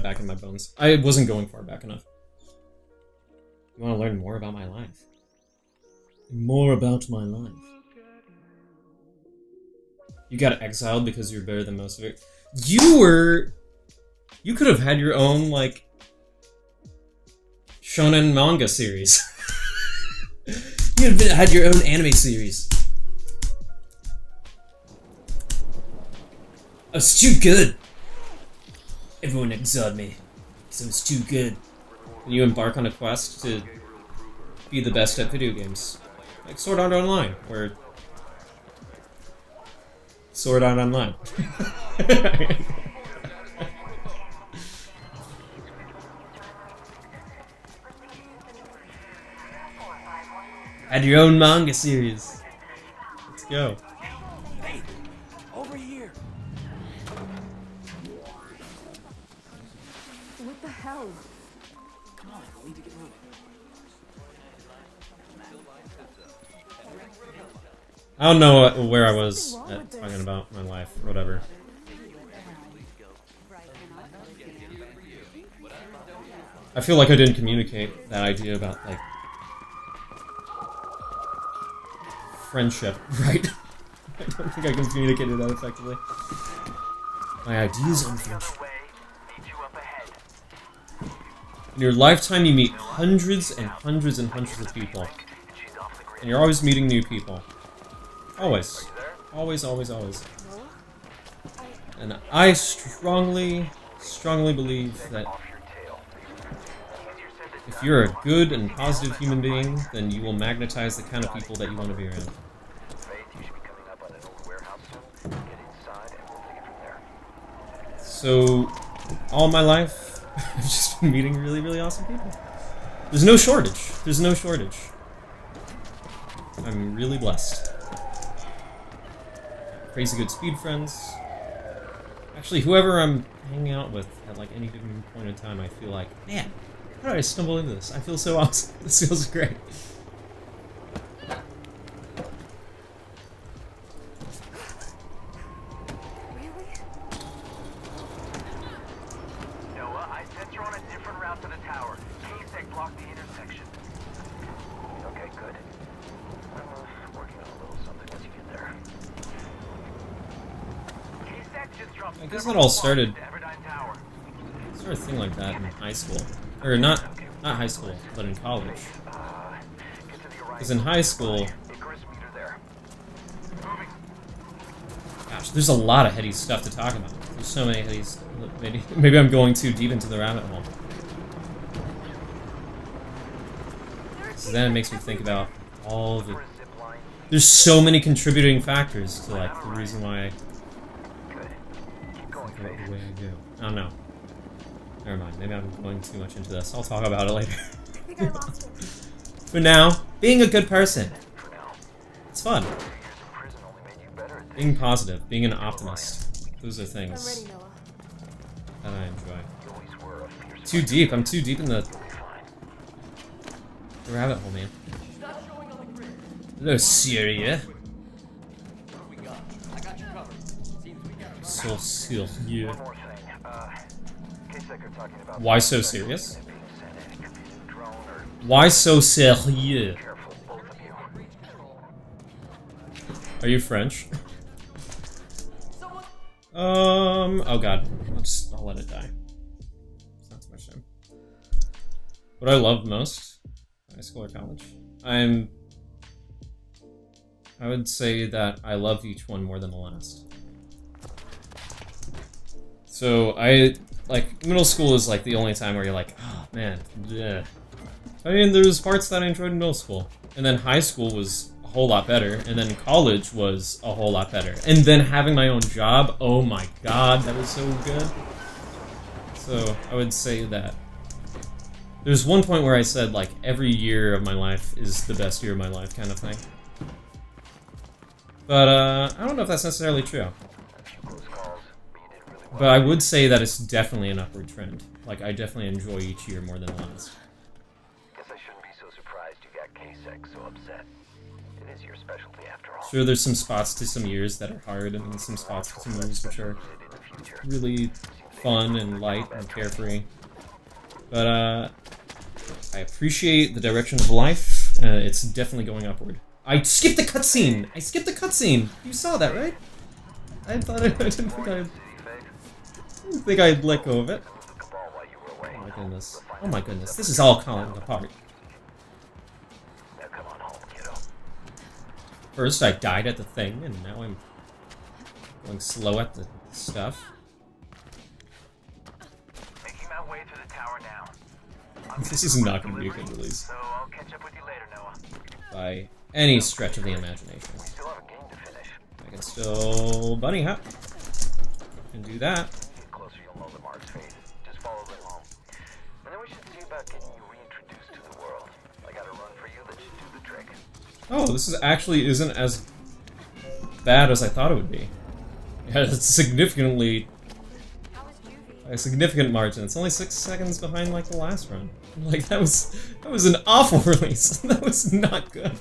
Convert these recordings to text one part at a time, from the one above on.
back in my bones. I wasn't going far back enough. You want to learn more about my life? More about my life. You got exiled because you're better than most of it. You could have had your own, like, shonen manga series. You could have had your own anime series. I was too good. Everyone exiled me because I was too good. And you embark on a quest to be the best at video games. Like Sword Art Online, or Sword Art Online. Had your own manga series. Let's go. Hey, over here. What the hell? Come on, we need to get moving. I don't know where I was at talking about my life, or whatever. I feel like I didn't communicate that idea about, like, friendship, right? I don't think I can communicate it that effectively. My ideas on friendship. In your lifetime, you meet hundreds and hundreds and hundreds of people. And you're always meeting new people. Always. Always, always, always. And I strongly, strongly believe that if you're a good and positive human being, then you will magnetize the kind of people that you want to be around. So, all my life, I've just been meeting really, really awesome people. There's no shortage. There's no shortage. I'm really blessed. Crazy good speed friends. Actually, whoever I'm hanging out with at like any given point in time, I feel like, man, how did I stumble into this? I feel so awesome. This feels great. Noah, I sent you on a different route to the tower. K-Sec blocked the intersection. Okay, good. I'm working on a little something once you get there. K-Sec just dropped. I guess it all started. Tower. Sort of thing like that in high school, or not high school, but in college. Because in high school, gosh, there's a lot of heady stuff to talk about. There's so many headies. Maybe I'm going too deep into the rabbit hole. So then it makes me think about all the. There's so many contributing factors to like the reason why I think about the way I do. I don't know. Never mind, maybe I'm going too much into this. I'll talk about it later. For now, being a good person. It's fun. Being positive, being an optimist. Those are things that I enjoy. Too deep, I'm too deep in the rabbit hole, man. Hello, Syria. So serious. Why so serious? Why so serious? Are you French? Oh god. I'll let it die. It's not too much time. What I love most? High school or college? I would say that I love each one more than the last. So, like, middle school is like the only time where you're like, oh man, yeah. I mean, there's parts that I enjoyed in middle school. And then high school was a whole lot better. And then college was a whole lot better. And then having my own job, oh my god, that was so good. So, I would say that there's one point where I said, like, every year of my life is the best year of my life kind of thing. But, I don't know if that's necessarily true. But I would say that it's definitely an upward trend. Like, I definitely enjoy each year more than the last. Guess I shouldn't be so surprised you got K-Sec so upset. It is your specialty after all. Sure, there's some spots to some years that are hard, and then some spots to some years which are really fun and light and carefree. But I appreciate the direction of life. It's definitely going upward. I skipped the cutscene. I skipped the cutscene. You saw that, right? I thought I didn't think I'd let go of it. Oh my goodness. Oh my goodness. This is all falling apart. First, I died at the thing, and now I'm going slow at the stuff. Making my way through the tower now. This is not going to be a good release. So I'll catch up with you later, Noah. By any stretch of the imagination. We still have a game to finish. I can still bunny hop. Can do that. Get closer, you'll know the marks, Faith. Just follow them home. And then we should see about getting you reintroduced to the world. I got a run for you that should do the trick. Oh, this is actually isn't as bad as I thought it would be. It has significantly a significant margin. It's only 6 seconds behind like the last run. Like that was an awful release. That was not good.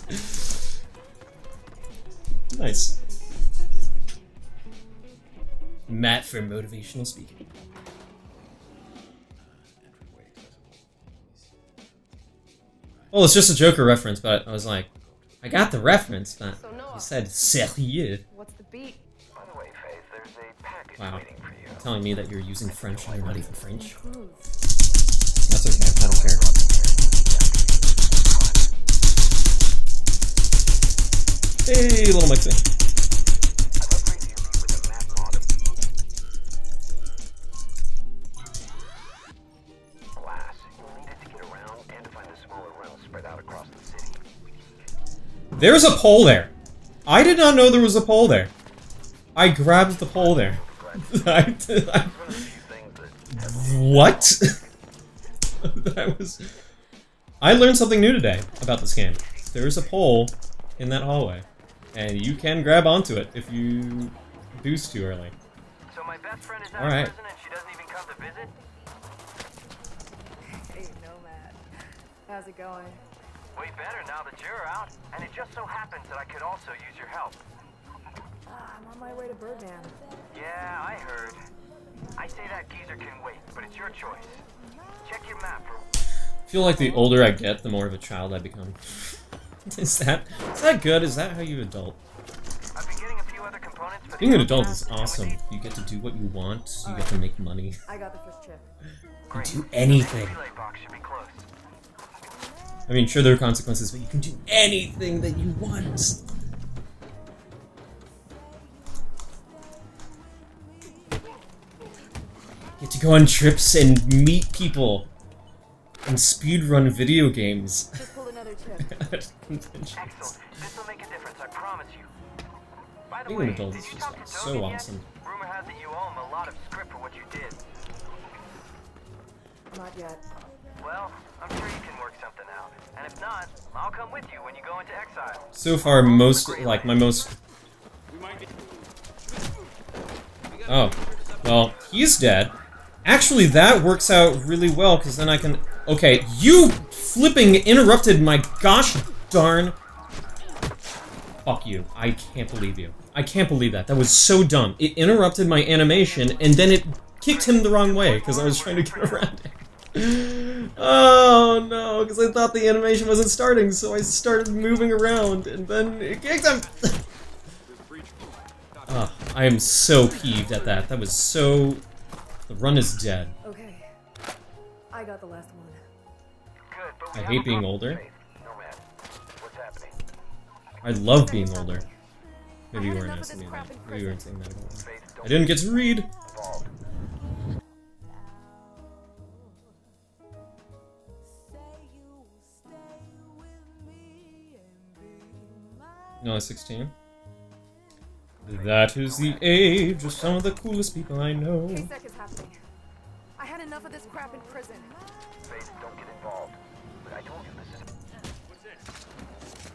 Nice. Matt for motivational speaking. Well, it's just a Joker reference, but I was like, I got the reference, but he said sérieux. What's the beat? By the way, Faith, there's a package Wow. waiting for you. You're telling me that you're using French and you're not even French? Cruise. That's okay, I don't care. Hey, little Mixie. I've upgraded you with a map mod of glass. You'll need it to get around and to find the smaller realms spread out across the city. There's a pole there. I did not know there was a pole there. I grabbed the pole there. What? I learned something new today about this game. There's a pole in that hallway, and you can grab onto it if you boost too early. So my best friend is out All right. of prison and she doesn't even come to visit? Hey, Nomad. How's it going? Way better now that you're out. And it just so happens that I could also use your help. I'm on my way to Birdman. Yeah, I heard. I say that geezer can wait, but it's your choice. Check your map for... I feel like the older I get, the more of a child I become. Is that good? Is that how you adult? I've been getting a few other components for Being an the... adult is awesome. You get to do what you want. You get to make money. I got the first chip. You can do anything. relay box should be close. I mean, sure there are consequences, but you can do anything that you want. Get to go on trips and meet people and speedrun video games. Just pulled another chip. At conventions. Excellent. This will make a difference, I promise you. By the Being way, an adult did is you just talk to so Dogen yet? awesome. Rumor has it you owe him a lot of script for what you did. Not yet. Well, I'm sure you can work something out. And if not, I'll come with you when you go into exile. So far, my most... Oh. Well, he's dead. Actually, that works out really well, because then I can... Okay, you flipping interrupted my gosh darn... Fuck you. I can't believe you. I can't believe that. That was so dumb. It interrupted my animation, and then it kicked him the wrong way, because I was trying to get around it. Oh no, because I thought the animation wasn't starting, so I started moving around, and then it kicked him! Oh, I am so peeved at that. That was so... The run is dead. Okay. I got the last one. Good, but I we hate have a being problem, older. Faith. Nomad, what's happening? I love being older. Maybe you I had weren't enough of asking this me crap that. in Maybe you weren't saying that about me. Faith, I don't didn't get to read! get involved. No, 16. That is the age of some of the coolest people I know. KSEC is happening. I had enough of this crap in prison. Faith, don't get involved. But I told you this is... What's this?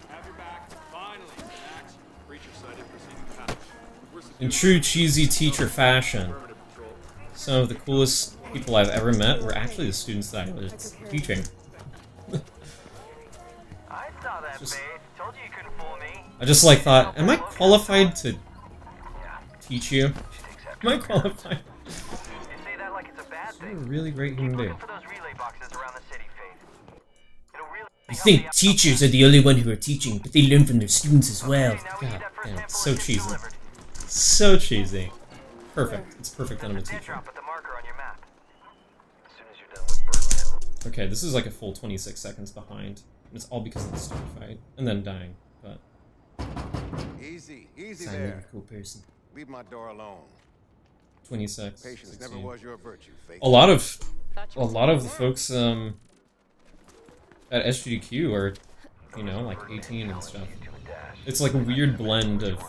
Have your back. Finally, relax. Breacher sighted proceeding patch. In true cheesy teacher fashion, Affirmative control. some of the coolest people I've ever met were actually the students that I was teaching. I saw that, Just- Faith. Told you you couldn't fool me. I just like thought, am I qualified to Yeah, teach you? she takes after Am I her. qualified? You say that like You're a really great human being. For those relay boxes around the city, Faith. It'll really You think teachers are the only one who are teaching, but they learn from their students as well. Okay, now we need God that first damn, handful it's of so chips cheesy. delivered. So cheesy. Perfect. It's perfect that I'm a There's a dead teacher. drop at the marker on your map. As soon as you're done with Bergman. Okay, this is like a full 26 seconds behind. And it's all because of the stupid fight. And then dying, but... Easy, easy I'm a there. cool person. Leave my door alone. 26, Patience 16. never was your virtue, Faith. A lot of the folks at SGDQ are, you know, like 18 and stuff. It's like a weird blend of...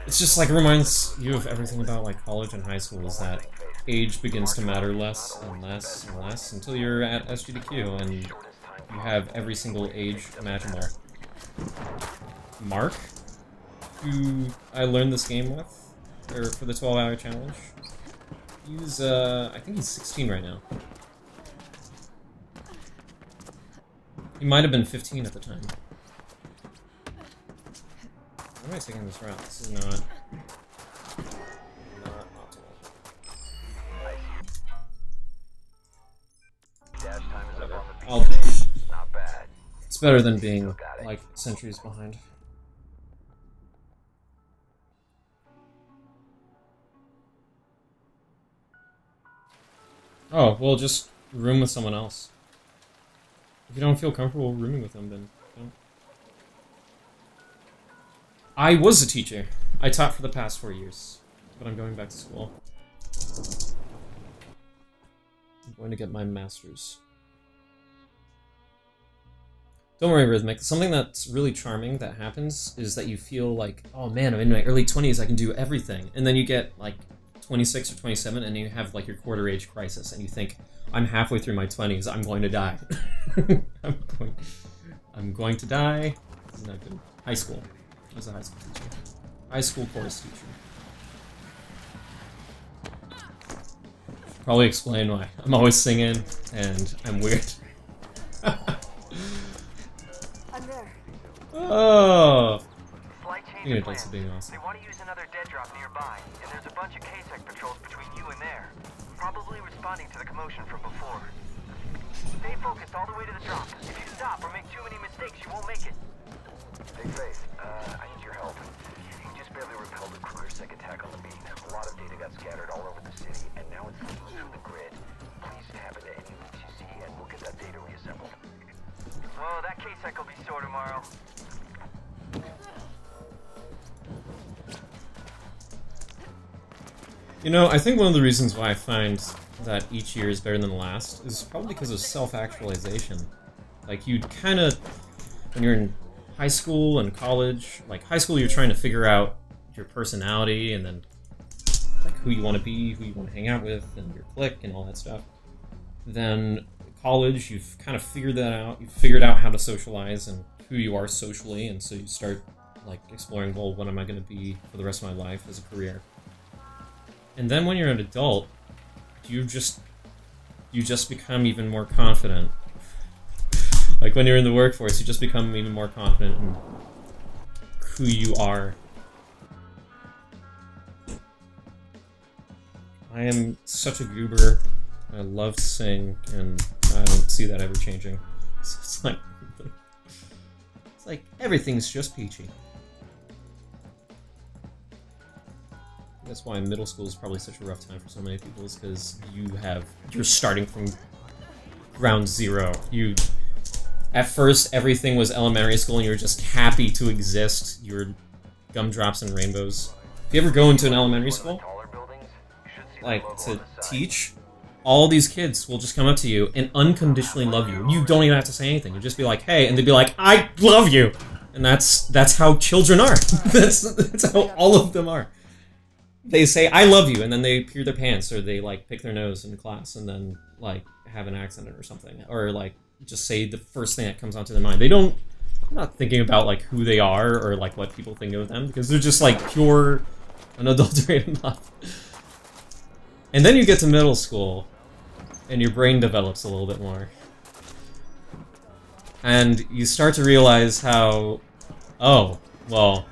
It's just like reminds you of everything about like college and high school is that age begins to matter less and less and less until you're at SGDQ and you have every single age imaginable. Mark, who I learned this game with, or for the 12-hour challenge, he's, I think he's 16 right now. He might have been 15 at the time. Why am I taking this route? This is not optimal. Dash time is up on the I'll, Not bad. it's better than being, like, centuries behind. Oh, well, just room with someone else. If you don't feel comfortable rooming with them, then don't. I was a teacher. I taught for the past 4 years, but I'm going back to school. I'm going to get my master's. Don't worry, Rhythmic. Something that's really charming that happens is that you feel like, oh man, I'm in my early 20s, I can do everything. And then you get like 26 or 27 and you have like your quarter age crisis and you think, I'm halfway through my 20s, I'm going to die. I'm going to die. This is not good. High school. I was a high school teacher. High school chorus teacher. Probably explain why. I'm always singing and I'm weird. I'm there. Oh! Flight change You know, of that's plans. being awesome. They want to use another dead drop nearby, and there's a bunch of KSEC patrols between you and there. Probably responding to the commotion from before. Stay focused all the way to the drop. If you stop or make too many mistakes, you won't make it. Hey, Faith, I need your help. You just barely repelled the Kruger-Sec attack on the beam. A lot of data got scattered all over the city, and now it's leaking through the grid. Please tap into any leaks you see, and we'll get that data reassembled. Well, that KSEC will be sore tomorrow. You know, I think one of the reasons why I find that each year is better than the last is probably because of self-actualization. Like, you'd kind of, when you're in high school and college, like, high school you're trying to figure out your personality and then, like, who you want to be, who you want to hang out with, and your clique and all that stuff. Then, college, you've kind of figured that out. You've figured out how to socialize and who you are socially, and so you start, like, exploring, well, what am I going to be for the rest of my life as a career? And then when you're an adult, you just become even more confident. Like when you're in the workforce, you just become even more confident in who you are. I am such a goober. I love to sing, and I don't see that ever changing. So it's like everything's just peachy. That's why middle school is probably such a rough time for so many people, is because you're starting from ground zero. At first, everything was elementary school and you were just happy to exist. You were gumdrops and rainbows. If you ever go into an elementary school, like, to teach, all these kids will just come up to you and unconditionally love you. You don't even have to say anything. You just be like, hey, and they'd be like, I love you! And that's how children are. that's how all of them are. They say, I love you, and then they pee their pants, or they, like, pick their nose in class, and then, like, have an accident or something. Or, like, just say the first thing that comes onto their mind. They're not thinking about, like, who they are, or, like, what people think of them, because they're just, like, pure, unadulterated love. And then you get to middle school, and your brain develops a little bit more. And you start to realize how, oh, well...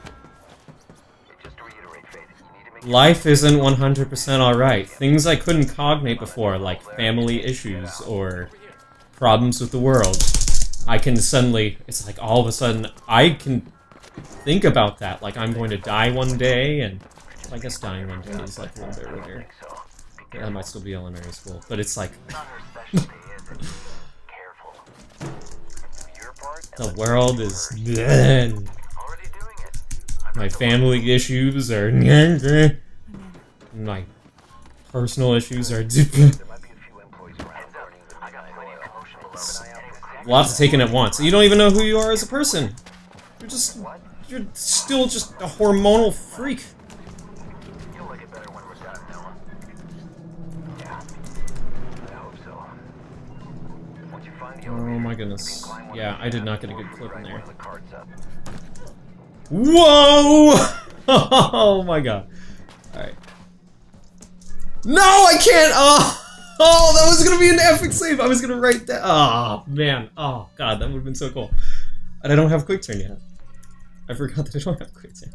life isn't 100% alright. Things I couldn't cognate before, like family issues or problems with the world, I can suddenly, it's like all of a sudden, I can think about that. Like, I'm going to die one day, and I guess dying one day is like a little bit earlier. I might still be elementary school, but it's like the world is my family issues are my personal issues are lots taken at once. You don't even know who you are as a person. You're still just a hormonal freak. Oh my goodness. Yeah, I did not get a good clip in there. Whoa! Oh my god. Alright. No, I can't! Oh, that was gonna be an epic save! I was gonna write that. Oh, man. Oh, god, that would've been so cool. And I don't have quick turn yet. I forgot that I don't have quick turn.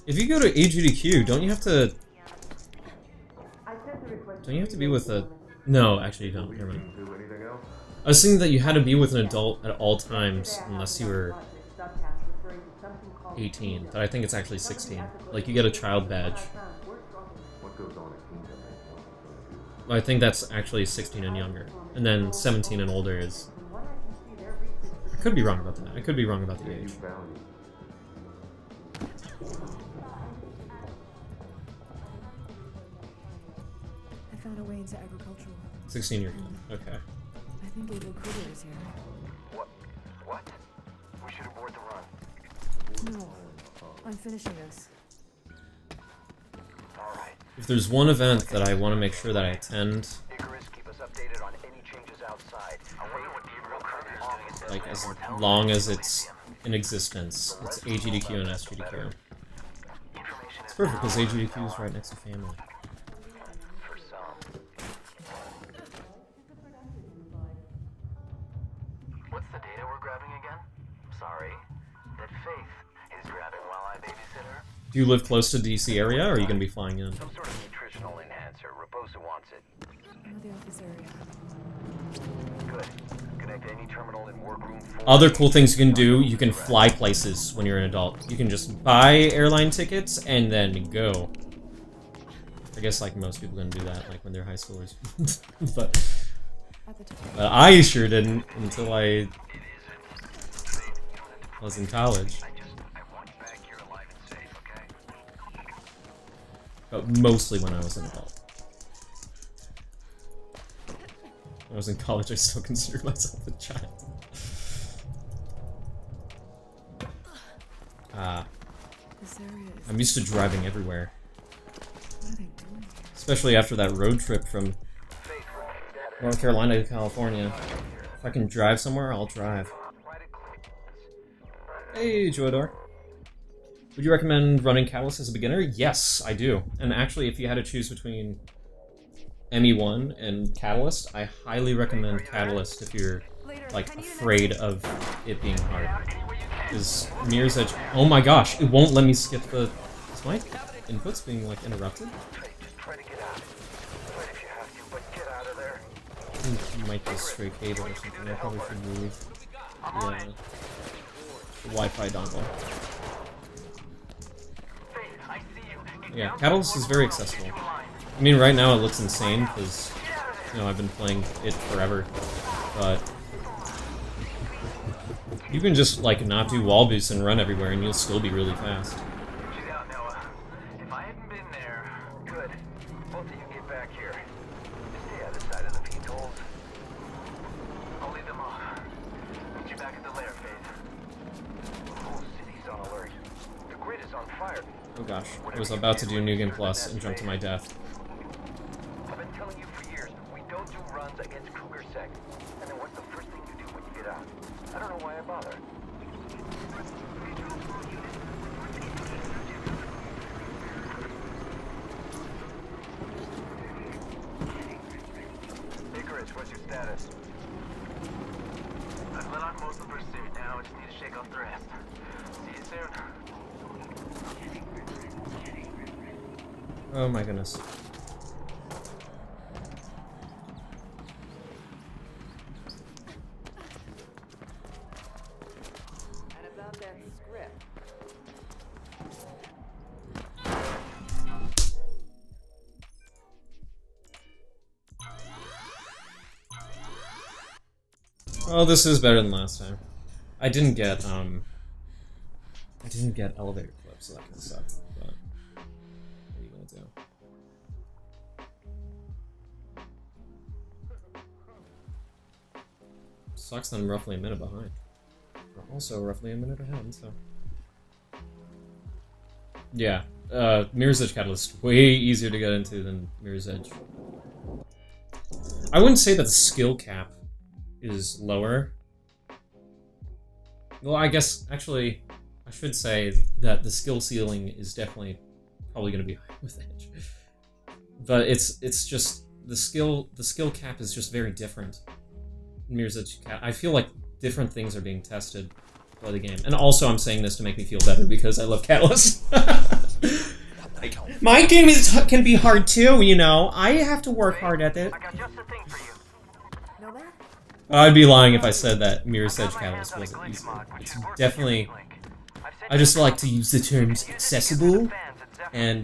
If you go to AGDQ, don't you have to be with a... No, actually you don't. Never mind. I was thinking that you had to be with an adult at all times, unless you were 18, but I think it's actually 16. Like, you get a child badge. I think that's actually 16 and younger. And then 17 and older is... I could be wrong about that. I could be wrong about the age. I found a way into agricultural. 16 years old. Okay. I think Able Critter is here. What? We should abort the run. No, I'm finishing this. Alright. If there's one event that I want to make sure that I attend, Icarus, keep us updated on any changes outside. I wonder what Gabriel Carter is doing. like, as long as it's in existence, it's AGDQ and SGDQ. It's perfect, because AGDQ is right next to family. For some. What's the data we're grabbing again? Sorry. That Faith is grabbing while I babysit her. Do you live close to DC area, or are you going to be flying in? Some sort of nutritional enhancer. Raposa wants it. I'm at the office area. Good. Connect any terminal in workroom 4. Other cool things you can do, you can fly places when you're an adult. You can just buy airline tickets and then go. I guess like most people can do that, like when they're high schoolers. but I sure didn't until I was in college. But mostly when I was an adult. When I was in college, I still considered myself a child. I'm used to driving everywhere. What are they doing? Especially after that road trip from North Carolina to California. If I can drive somewhere, I'll drive. Hey, Joador. Would you recommend running Catalyst as a beginner? Yes, I do. And actually, if you had to choose between ME1 and Catalyst, I highly recommend Catalyst if you're, like, afraid of it being hard. Because Mirror's Edge... Oh my gosh, it won't let me skip the... Is my inputs being, like, interrupted? I think it might be a stray cable or something. I probably should move the Wi-Fi dongle. Yeah, Catalyst is very accessible. I mean, right now it looks insane because, you know, I've been playing it forever, but you can just, like, not do wall boosts and run everywhere and you'll still be really fast. Yeah, Noah. If I hadn't been there, good. Both of you get back here. Stay out of sight of the peatholes. I'll lead them off. Meet you back at the lair, Faith. The whole city's on alert. The grid is on fire. Oh gosh, I was about to do New Game Plus and jump to my death. I've been telling you for years, we don't do runs against Cougar Sec. And then what's the first thing you do when you get out? I don't know why I bother. Oh my goodness. And about that script. Oh, this is better than last time. I didn't get elevator clips, so that kind of sucked, but what are you gonna do? Sucks that I'm roughly a minute behind. We're also roughly a minute ahead, so... Yeah, Mirror's Edge Catalyst, way easier to get into than Mirror's Edge. I wouldn't say that the skill cap is lower. Well, I guess, actually, I should say that the skill ceiling is definitely probably going to be higher with Edge. But it's just, the skill cap is just very different. Mirror's Edge Cap, I feel like different things are being tested by the game. And also I'm saying this to make me feel better because I love Catalyst. Like, my game can be hard too, you know. I have to work hard at it. I got just the thing for you. Nomad? I'd be lying if I said that Mirror's Edge Catalyst wasn't easy. It's definitely... I just like to use the terms accessible and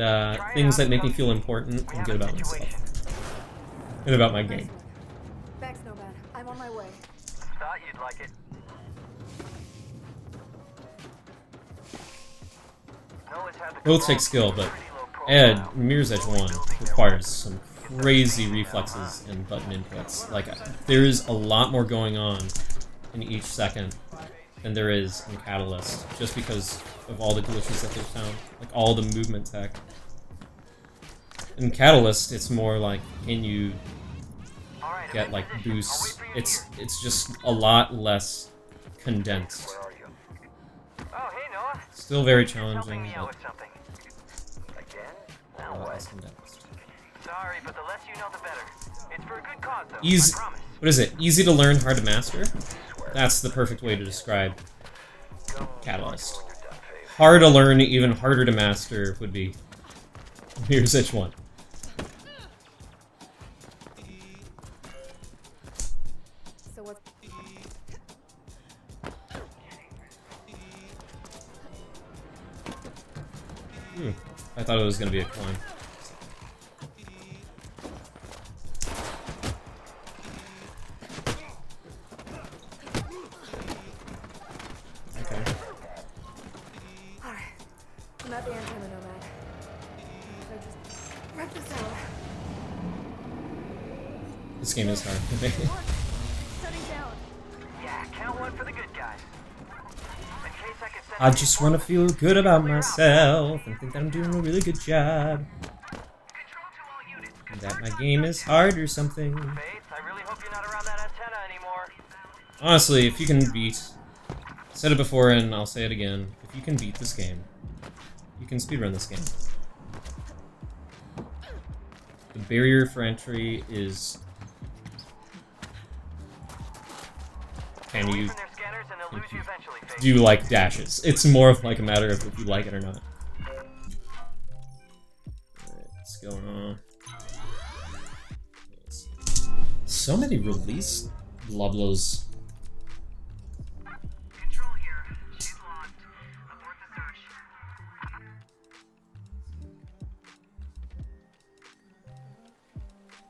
things that make me feel important and good about myself. And about my game. Thanks, Nomad. I'm on my way. Thought you'd like it. Both take skill, but Mirror's Edge 1 requires some crazy reflexes and button inputs. Like, there is a lot more going on in each second than there is in Catalyst, just because of all the glitches that they've found. Like, all the movement tech. In Catalyst, it's more like, can you get, like, boosts? It's just a lot less condensed. Oh, hey, Noah. Still very Helping challenging, me out but with something. Again? a No lot way. less condensed. Sorry, but the less you know, the better. It's for a good cause, though. Easy. I promise. What is it? Easy to learn, hard to master? That's the perfect way to describe Catalyst. Hard to learn, even harder to master would be Mirror's Edge 1. So what's... I thought it was going to be a coin. Okay. Alright. I'm at the antenna, Nomad. So just wrap this out. This game is hard for me. Shutting down. Yeah, count one for the good guys. In case I could send I just want to feel good about myself and think that I'm doing a really good job. control to all units. And that my game is hard or something. Faith, I really hope you're not around that antenna anymore. Honestly, if you can beat... I said it before and I'll say it again. If you can beat this game, you can speedrun this game. The barrier for entry is... Can you... From their scanners and they'll lose you eventually, Faith. Do you like dashes? It's more of like a matter of if you like it or not. Alright, what's going on? So many release Loblos. Control here. She's lost. Abort the search.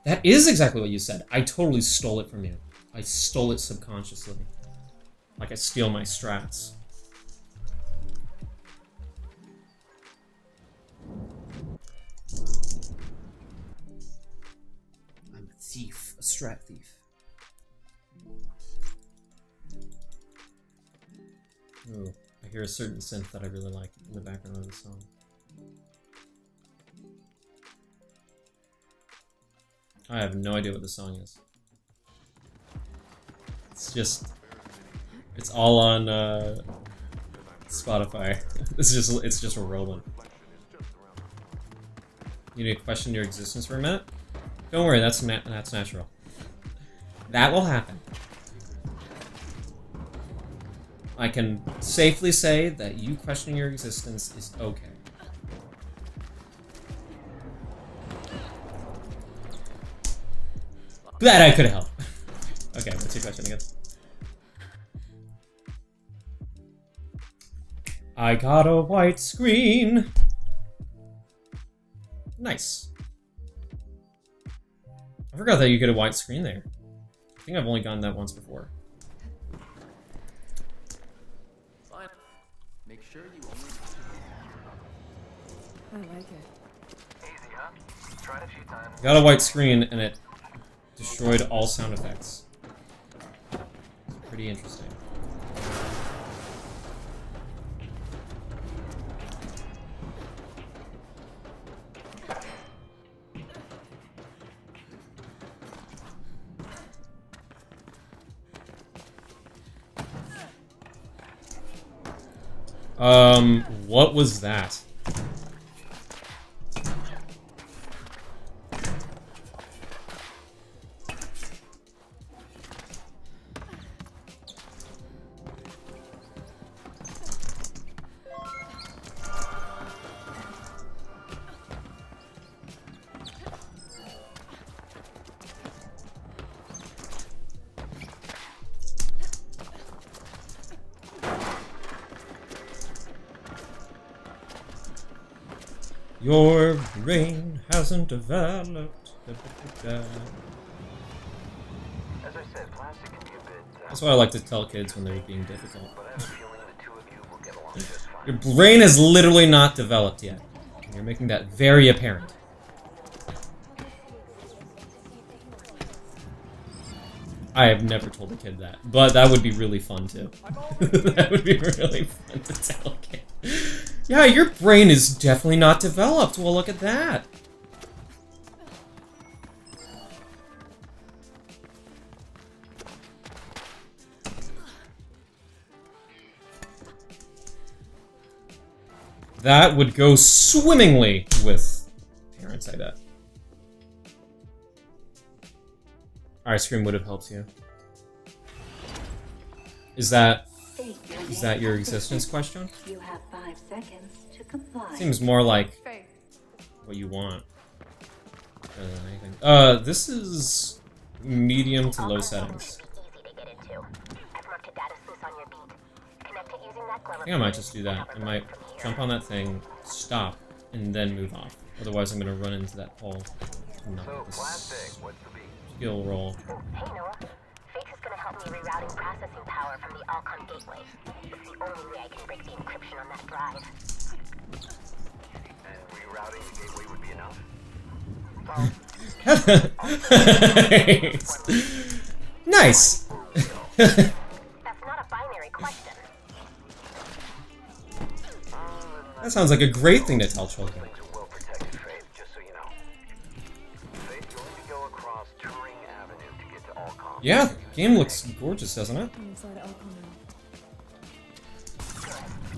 That is exactly what you said. I totally stole it from you. I stole it subconsciously. Like I steal my strats. I'm a thief, a strat thief. Oh, I hear a certain synth that I really like in the background of the song. I have no idea what the song is. It's just... It's all on Spotify. It's just rolling. You need to question your existence for a minute? Don't worry, that's natural. That will happen. I can safely say that you questioning your existence is okay. Glad I could help. Okay, what's your question again? I got a white screen. Nice. I forgot that you get a white screen there. I think I've only gotten that once before. Fine. Make sure you only. I like it. Easy, huh? Tried a few times. Got a white screen and it destroyed all sound effects. It's pretty interesting. What was that? Your brain hasn't developed. As I said, plastic can be a bit. That's why I like to tell kids when they're being difficult. But I have a feeling the two of you will get along just fine. Your brain is literally not developed yet. And you're making that very apparent. I have never told a kid that, but that would be really fun too. That would be really fun to tell a kid. Yeah, your brain is definitely not developed. Well, look at that. That would go swimmingly with parents, I bet. Ice cream would have helped you. Is that your existence question? You have 5 seconds to comply. Seems more like Faith. what you want. Rather than anything. This is medium to low settings. Easy to get into. I've marked a data sluice on your beat. Connect it using that I think I might just do that. I might jump on that thing, stop, and then move off. Otherwise, I'm gonna run into that pole. No, So, plastic, what's the beat? skill roll. Hey Noah, Faith is going to help me rerouting processing power from the Alcon gateway. It's the only way I can break the encryption on that drive. And rerouting the gateway would be enough? Nice. That's not a binary question. That sounds like a great thing to tell children. Things are well protected, Faith, just so you know. Faith, you'll need to go across Turing Avenue to get to Alcom. Yeah, the game looks gorgeous, doesn't it? I'm inside Alcon now.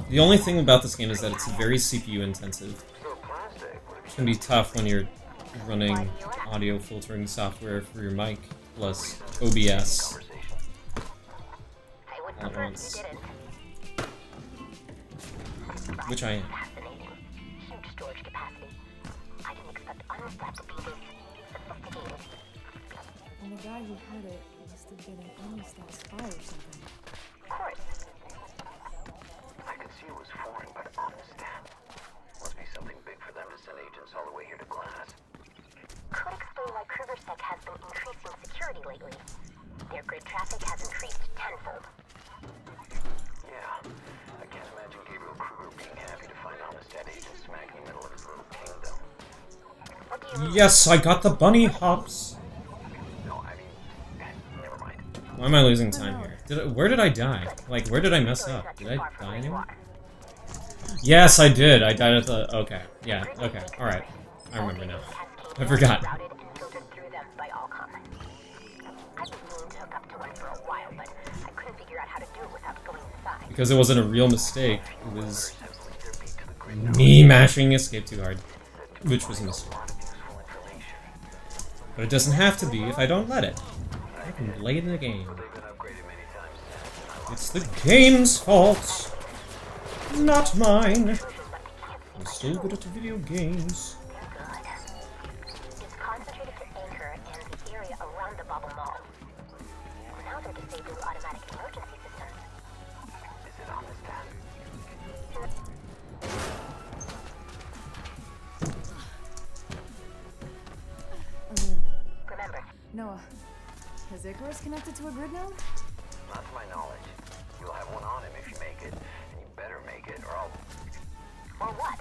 The only thing about this game is that it's very CPU intensive. So, plastic, what It's gonna be tough when you're running audio filtering software for your mic plus OBS conversation? I would all at prefer if once, you didn't. which I am. Fascinating. Huge storage capacity. I can expect unstacked to be this sophisticated. And the guy who had it must have been an Amistad spy or something. Of course. I could see it was foreign, but Amistad must be something big for them to send agents all the way here to Glass. Could explain why KrugerSec has been increasing security lately. Their grid traffic has increased tenfold. Yeah, I can't imagine Gabriel Kruger being happy to find Amistad agents smack in the middle of his little kingdom. What do you mean? Yes, I got the bunny hops. No, I mean, never mind. Why am I losing time here? Where did I die? Like, where did I mess up? Did I die anywhere? Yes, I did. I died at the... Okay. Yeah, okay. Alright. I remember now. I forgot. Routed and filtered through them by Alcom. I've been meaning to hook up to one for a while, but I couldn't figure out how to do it without going inside. Because it wasn't a real mistake. It was me mashing escape too hard. Which was a mistake. But it doesn't have to be if I don't let it. I can play the game. It's the game's fault, not mine. I'm still good at video games. It's concentrated to anchor and the area around around the Bobble Mall. Now they're disabling automatic emergency systems. Is it office staff? Remember, Noah, is Icarus connected to a grid node? Not to my knowledge. You'll have one on him if you make it, and you better make it, or I'll... or what?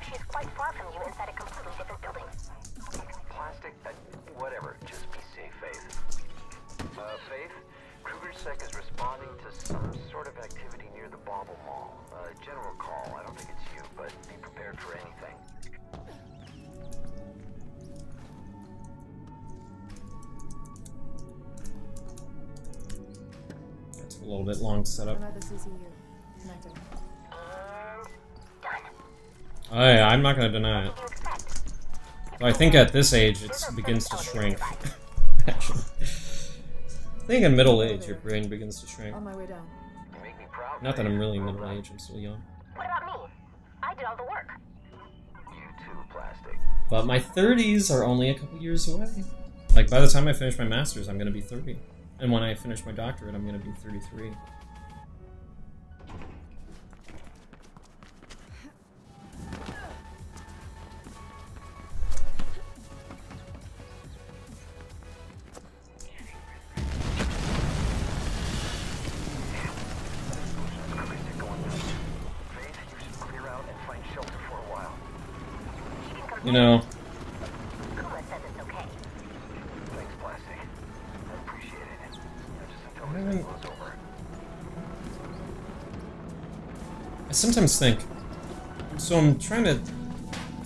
She's quite far from you inside a completely different building. Plastic? Whatever. Just be safe, Faith. Faith? KrugerSec is responding to some sort of activity near the Bobble Mall. General call. I don't think it's you, but be prepared for anything. It's a little bit long to set up. I'm at the CCU. Connected. And done. Oh yeah, I'm not gonna deny it. What do you expect? Well, I think at this age it begins to shrink. Actually. I think in middle age your brain begins to shrink. On my way down. You make me proud. Not that Faith. I'm really middle age, I'm still young. What about me? I did all the work. You too, Plastic. But my 30s are only a couple years away. Like, by the time I finish my master's, I'm gonna be 30. And when I finish my doctorate, I'm gonna be 33. Faith, you should clear out and find shelter for a while. You know, Kuma says it's okay. Thanks, Plastic. I appreciate it. Just until this thing blows over. I sometimes think, so I'm trying to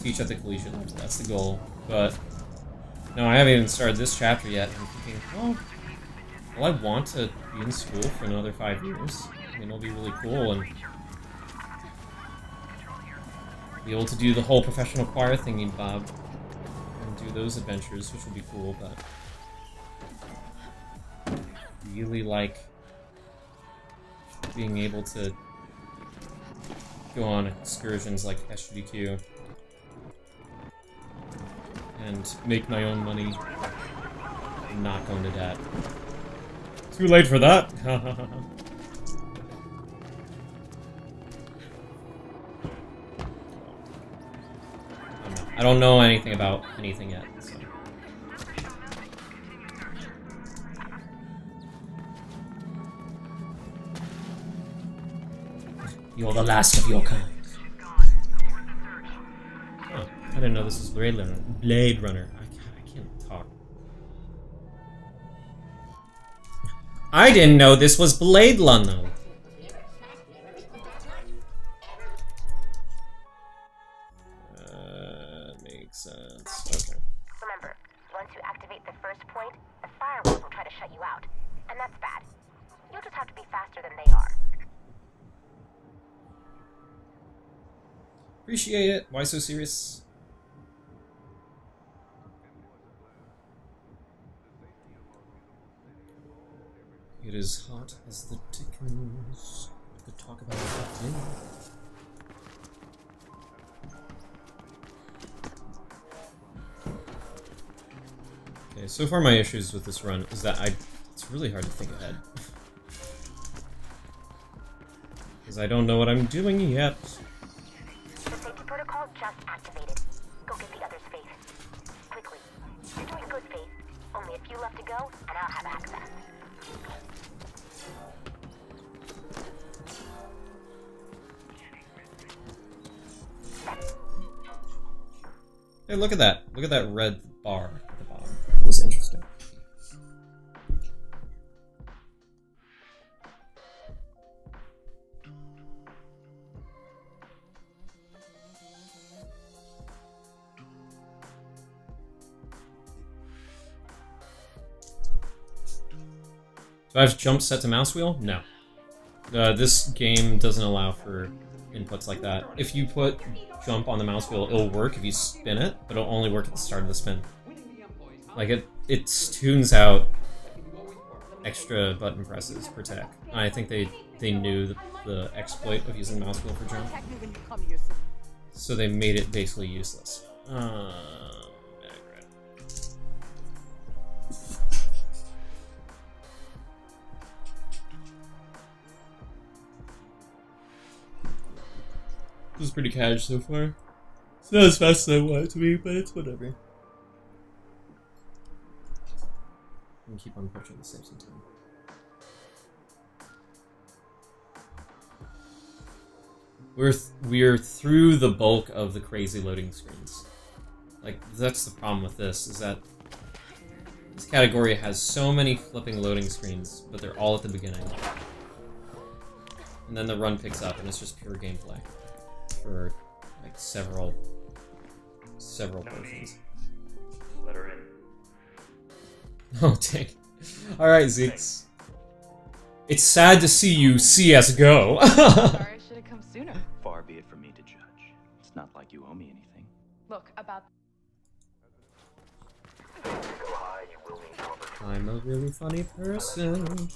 teach at the collegiate level, that's the goal, but no, I haven't even started this chapter yet, and I'm thinking, well, I want to be in school for another 5 years. I mean, it'll be really cool, and be able to do the whole professional choir thingy, Bob, and do those adventures, which will be cool, but really like being able to go on excursions like SGDQ and make my own money and not go into debt. Too late for that! I don't know anything about anything yet, so. You're the last of your kind. Oh, I didn't know this was Blade Runner. Blade Runner. I can't talk. I didn't know this was Blade Runner. Makes sense. Okay. Remember, once you activate the first point, the firewalls will try to shut you out. And that's bad. You'll just have to be faster than they are. Appreciate it. Why so serious? It is hot as the Dickens. We could talk about that thing. Okay, so far my issues with this run is that it's really hard to think ahead. Because I don't know what I'm doing yet. The safety protocol just activated. Go get the others, Faith. Quickly. You're doing good, Faith. Only a few left to go, and I'll have access. Hey, look at that. Look at that red bar at the bottom. That was interesting. Do I have jump set to mouse wheel? No. This game doesn't allow for inputs like that. If you put jump on the mouse wheel, it'll work if you spin it, but it'll only work at the start of the spin. Like, it tunes out extra button presses per tech. I think they knew the exploit of using mouse wheel for jump. So they made it basically useless. This is pretty cash so far. It's not as fast as I want it to be, but it's whatever. I'm gonna keep on pushing the Simpson time. We're through the bulk of the crazy loading screens. Like, that's the problem with this, is that this category has so many flipping loading screens, but they're all at the beginning. And then the run picks up, and it's just pure gameplay for like several portions. Let her in. Oh dang! All right, Zeeks. It's sad to see you CS:GO. Sorry, I should have come sooner. Far be it from me to judge. It's not like you owe me anything. Look, about I'm a really funny person.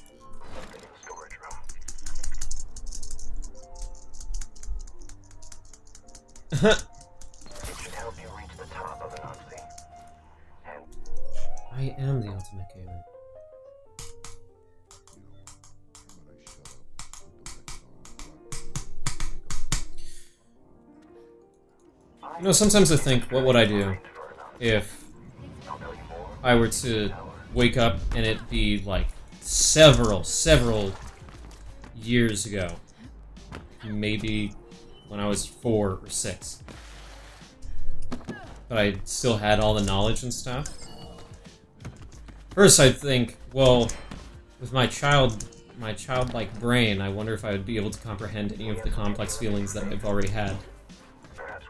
It should help you reach the top of an Nazi. And I am the ultimate gamer. You know, sometimes I think, what would I do if I were to wake up and it be like several years ago, maybe when I was 4 or 6, but I still had all the knowledge and stuff. First, I'd think, well, with my childlike brain, I wonder if I would be able to comprehend any of the complex feelings that I've already had.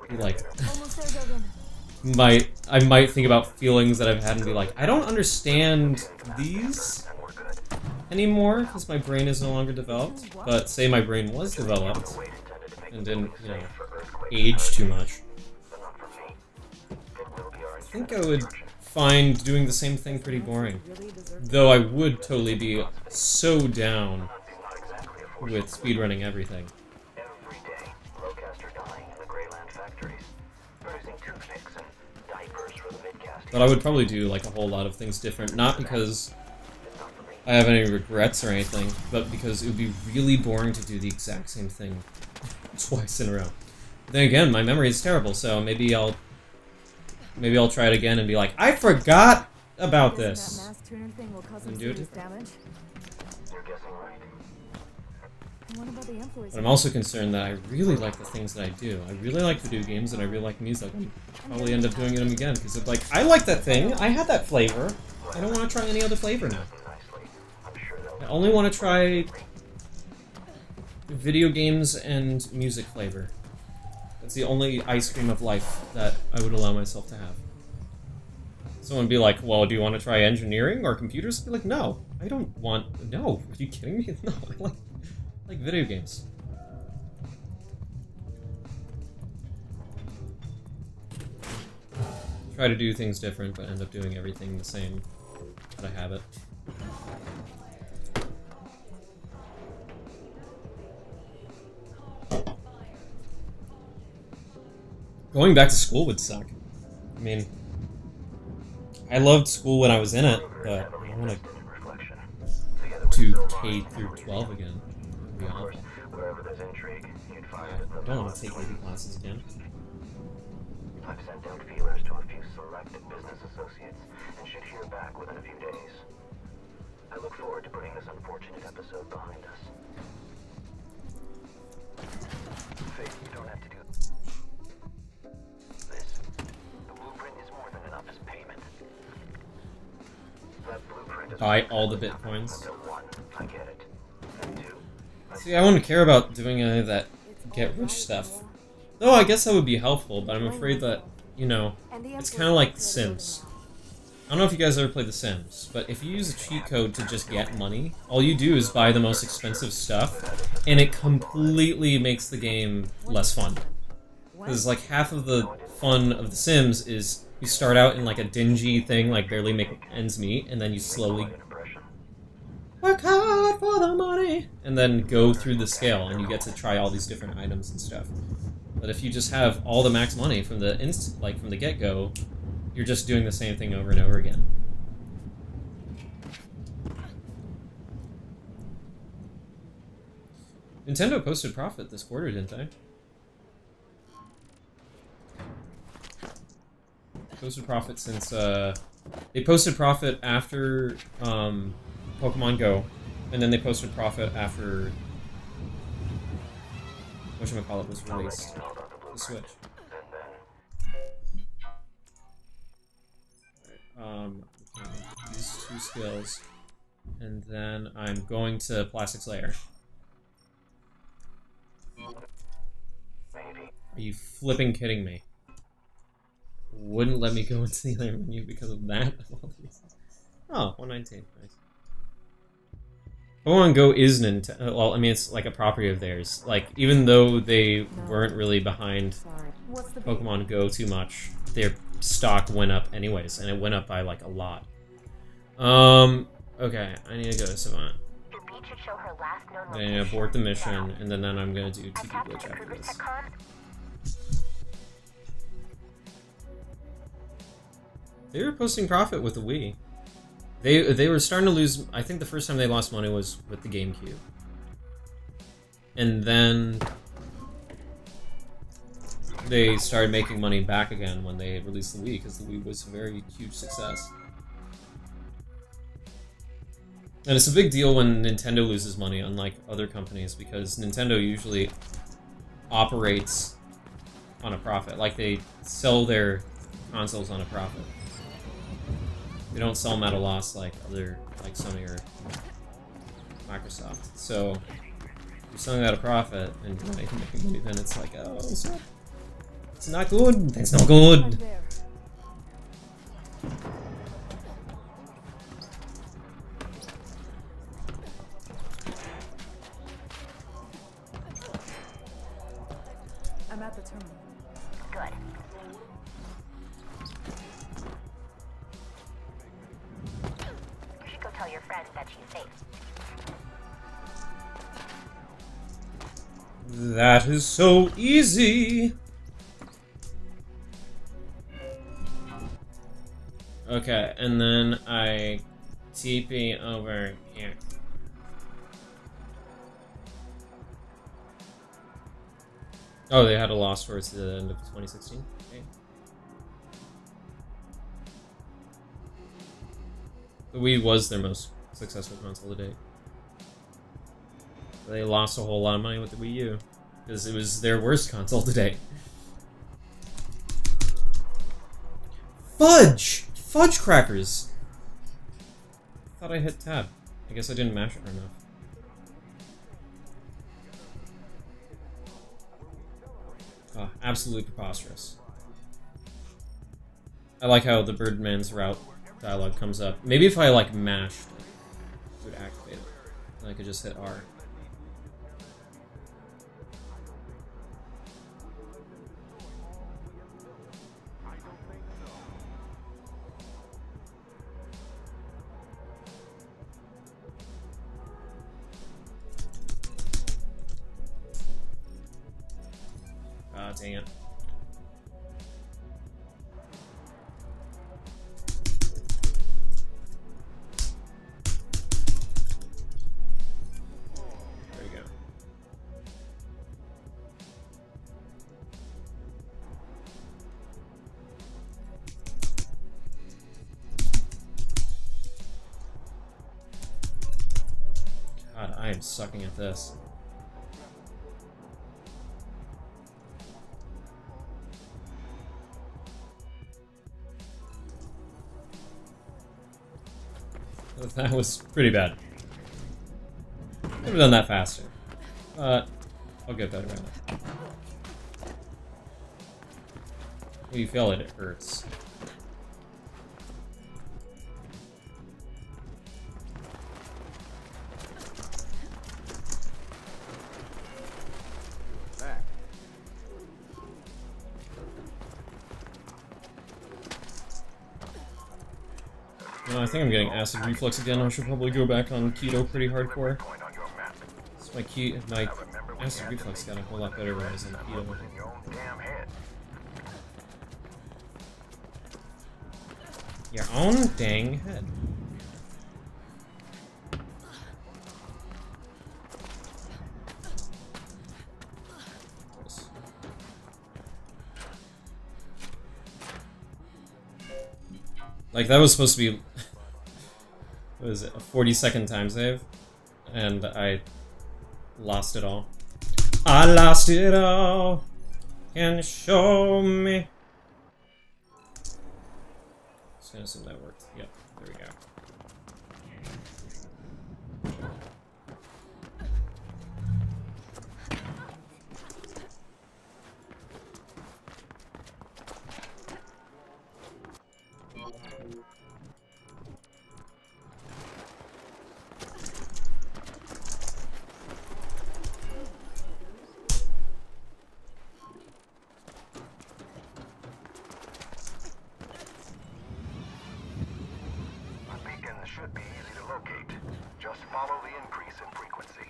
Like, I might think about feelings that I've had and be like, I don't understand these anymore because my brain is no longer developed. But say my brain was developed and didn't, you know, age too much. I think I would find doing the same thing pretty boring. Though I would totally be so down with speedrunning everything. But I would probably do like a whole lot of things different, not because I have any regrets or anything, but because it would be really boring to do the exact same thing twice in a row. Then again, my memory is terrible, so maybe I'll try it again and be like, I forgot about this. And do it different. But I'm also concerned that I really like the things that I do. I really like video games and I really like music. I'll probably end up doing them again because it's like, I like that thing, I had that flavor. I don't want to try any other flavor now. I only want to try video games and music flavor. That's the only ice cream of life that I would allow myself to have. Someone would be like, well, do you want to try engineering or computers? I'd be like, no, I don't want... No, are you kidding me? No, I like video games. Try to do things different, but end up doing everything the same. But I have it. Going back to school would suck. I mean, I loved school when I was in it, but I don't want to do K through 12 again. It'd be awful. I don't want to take AP classes again. I've sent out feelers to a few selected business associates and should hear back within a few days. I look forward to putting this unfortunate episode behind us. Faith, you don't have to do this. The blueprint is more than enough as payment. That blueprint is Buy all the bitcoins. one, I get it. And two, See, I wouldn't care about doing any of that get rich stuff. Though I guess that would be helpful, but I'm afraid that, you know, it's kind of like The Sims. I don't know if you guys ever played The Sims, but if you use a cheat code to just get money, all you do is buy the most expensive stuff, and it completely makes the game less fun. Because like half of the fun of The Sims is you start out in like a dingy thing, like barely make ends meet, and then you slowly work hard for the money, and then go through the scale, and you get to try all these different items and stuff. But if you just have all the max money from the from the get-go, you're just doing the same thing over and over again. Nintendo posted profit this quarter, didn't they? Posted profit since they posted profit after Pokemon Go, and then they posted profit after whatchamacallit was released. The Switch. These two skills, and then I'm going to Plastic's Lair. Are you flipping kidding me? Wouldn't let me go into the other menu because of that? Oh, 119. Nice. Pokemon Go is Nintendo. Well, I mean, it's like a property of theirs. Like, even though they weren't really behind Pokemon Go too much, their stock went up anyways, and it went up by like a lot. Okay, I need to go to Savant. I'm gonna abort the mission, and then I'm gonna do TP Glitch after this. They were posting profit with the Wii. They were starting to lose. I think the first time they lost money was with the GameCube, and then they started making money back again when they released the Wii, because the Wii was a very huge success. And it's a big deal when Nintendo loses money, unlike other companies, because Nintendo usually operates on a profit. Like, they sell their consoles on a profit. They don't sell them at a loss like Sony or Microsoft. So, if you're selling at a profit and you're making money, then it's like, oh, it's not good. That's not good. I'm at the terminal. Good. You should go tell your friend that she's safe. That is so easy. Okay, and then I TP over here. Oh, they had a loss towards the end of 2016? Okay. The Wii was their most successful console to date. They lost a whole lot of money with the Wii U, because it was their worst console to date. Fudge! Fudge crackers! I thought I hit tab. I guess I didn't mash it enough. Oh, absolutely preposterous. I like how the Birdman's route dialogue comes up. Maybe if I, like, mashed it would activate it. And I could just hit R. Ah, dang it. There we go. God, I am sucking at this. That was pretty bad. Could have done that faster. But I'll get better at it. When you feel it, it hurts. Back. I think I'm getting acid reflux again. I should probably go back on keto pretty hardcore. So my acid reflux got a whole lot better when I was on keto. Your own dang head. Like, that was supposed to be... What is it? A 40-second time save? And I lost it all. I lost it all. Can you show me? Just gonna assume that worked. Yep, there we go. The beacon should be easy to locate. Just follow the increase in frequency.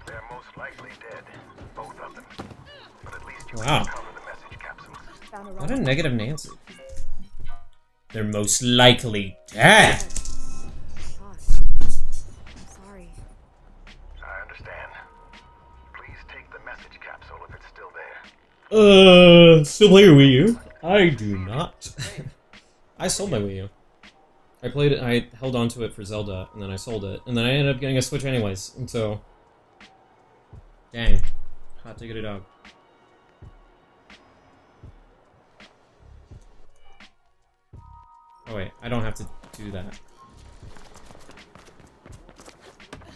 They're most likely dead, both of them. But at least you Wow. can recover the message capsules. Found a What a rock. negative Nancy. They're most likely dead. Boss. I'm sorry. I understand. Please take the message capsule if it's still there. Still play your Wii U? I do not. I sold my Wii U. I played it, I held on to it for Zelda, and then I sold it, and then I ended up getting a Switch anyways, and so... Dang. Hot diggity dog. Oh wait, I don't have to do that.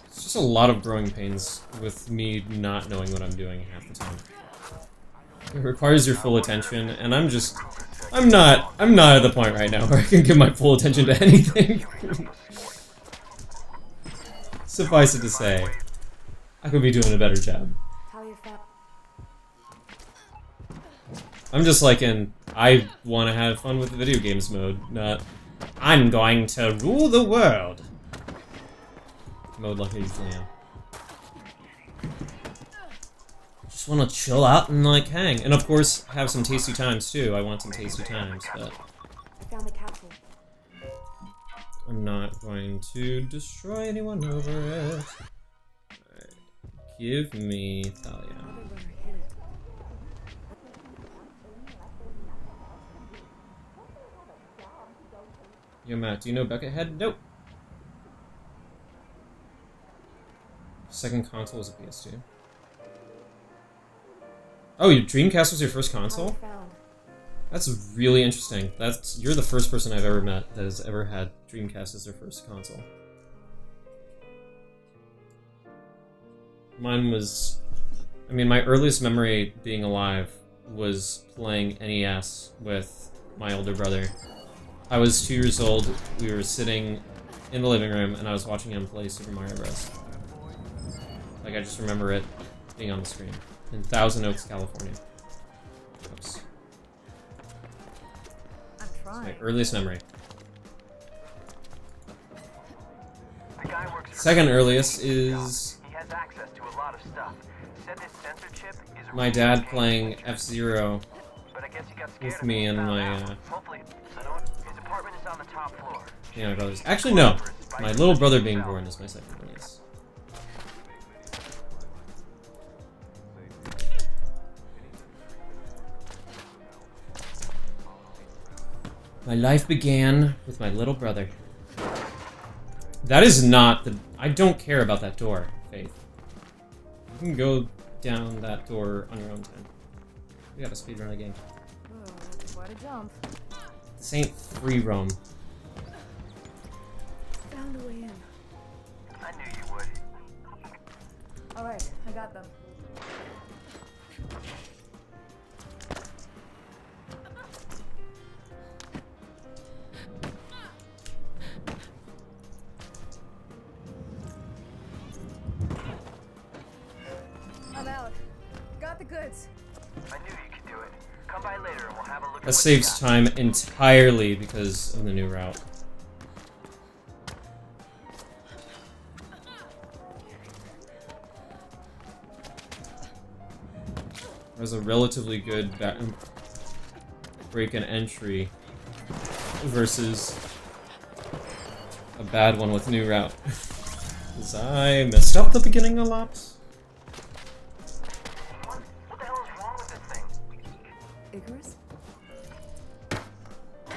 It's just a lot of growing pains with me not knowing what I'm doing half the time. It requires your full attention, and I'm not at the point right now where I can give my full attention to anything. Suffice it to say, I could be doing a better job. How you felt? I'm just like in, I want to have fun with the video games mode, not, I'm going to rule the world mode like I usually am. Just want to chill out and like hang, and of course have some tasty times too. I want some tasty times, but I found the capsule. I'm not going to destroy anyone over it. Alright. Give me Thalia. Another runner hit it. Yo, Matt, do you know Buckethead? Nope. Second console was a PS2. Oh, your Dreamcast was your first console? Found. That's really interesting. You're the first person I've ever met that has ever had Dreamcast as their first console. Mine was... I mean, my earliest memory being alive was playing NES with my older brother. I was 2 years old, we were sitting in the living room, and I was watching him play Super Mario Bros. Like, I just remember it being on the screen. In Thousand Oaks, California. Oops. I'm My trying. earliest memory. The guy works for Second earliest is He has access to a lot of stuff. Said this sensor chip is a my dad playing F-Zero but I guess he got scared with of me being and found my, out. Hopefully, his apartment is on the top floor. brothers. Actually, no. My little brother being born is my second earliest. My life began with my little brother. That is not the... I don't care about that door, Faith. You can go down that door on your own time. We gotta speedrun the game. Oh, that's quite a jump. This ain't free roam. Found a way in. I knew you would. Alright, I got them. I'm out. Got the goods. I knew you could do it. Come by later and we'll have a look at That what saves you got. time entirely because of the new route. There's a relatively good break and entry versus a bad one with new route. Because I messed up the beginning a lot. What the hell is wrong with this thing? Icarus?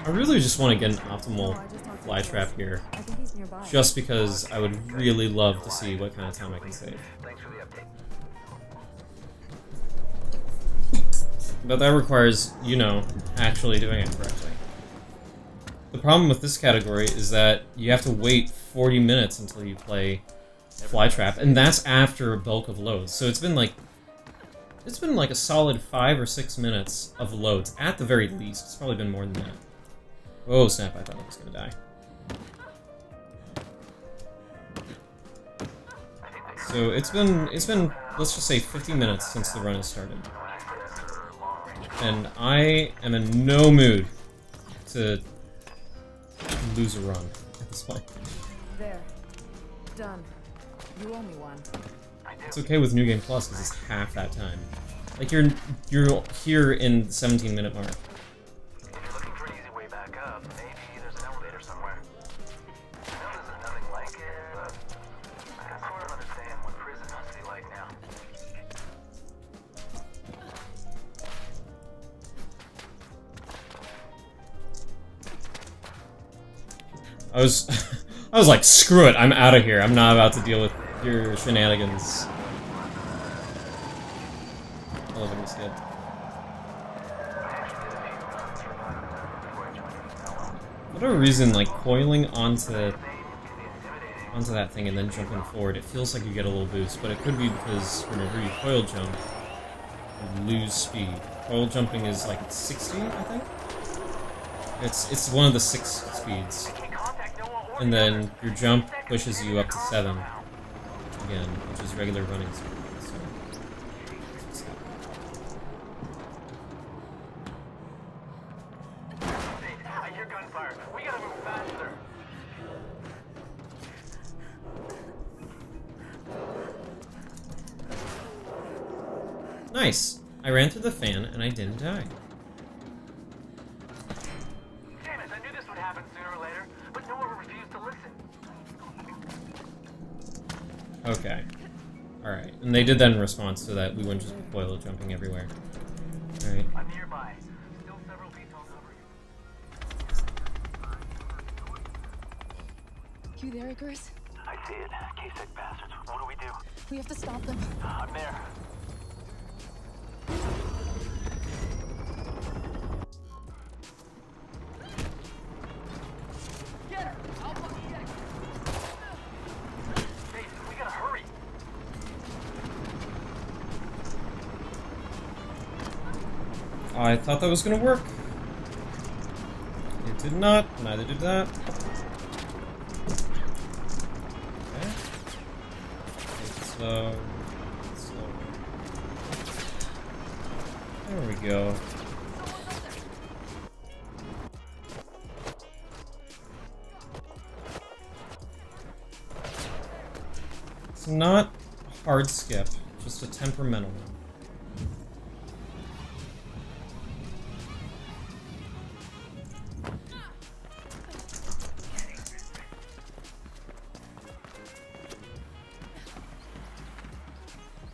I really just want to get an No, optimal I just talked to fly Icarus. trap here. I think he's nearby. Just because I would really love to see what kind of time I can save. Thanks for the update. But that requires, you know, actually doing it correctly. The problem with this category is that you have to wait 40 minutes until you play Flytrap, and that's after a bulk of loads. So it's been like a solid 5 or 6 minutes of loads, at the very least. It's probably been more than that. Oh snap, I thought I was gonna die. So it's been, let's just say 50 minutes since the run has started. And I am in no mood to lose a run at this point. There. Done. You owe me one. It's okay with New Game Plus because it's half that time. Like you're here in the 17-minute mark. If you're looking for an easy way back up, maybe there's an elevator somewhere. I know there's nothing like it, but I sort of understand what prison must be like now. I was like, screw it, I'm out of here. I'm not about to deal with your shenanigans. Elevator skip. For whatever reason, like coiling onto that thing and then jumping forward, it feels like you get a little boost, but it could be because whenever you coil jump, you lose speed. Coil jumping is like 60, I think? It's one of the 6 speeds. And then your jump pushes you up to 7 again, which is regular running speed. So. I hear gunfire. We gotta move faster. Nice! I ran through the fan and I didn't die. Damn it, I knew this would happen sooner or later, but Noah refused to listen. Okay. Alright. And they did that in response so that we wouldn't just be coil jumping everywhere. Alright. I'm nearby. Still several VTOLs over here. You there, Icarus? I did. K-Sec bastards. What do we do? We have to stop them. I'm there. Get her! I'll fucking get her! Hey, we gotta hurry! I thought that was gonna work. It did not. Neither did that. Okay. Take it slow. Slow. There we go. It's not a hard skip, just a temperamental one.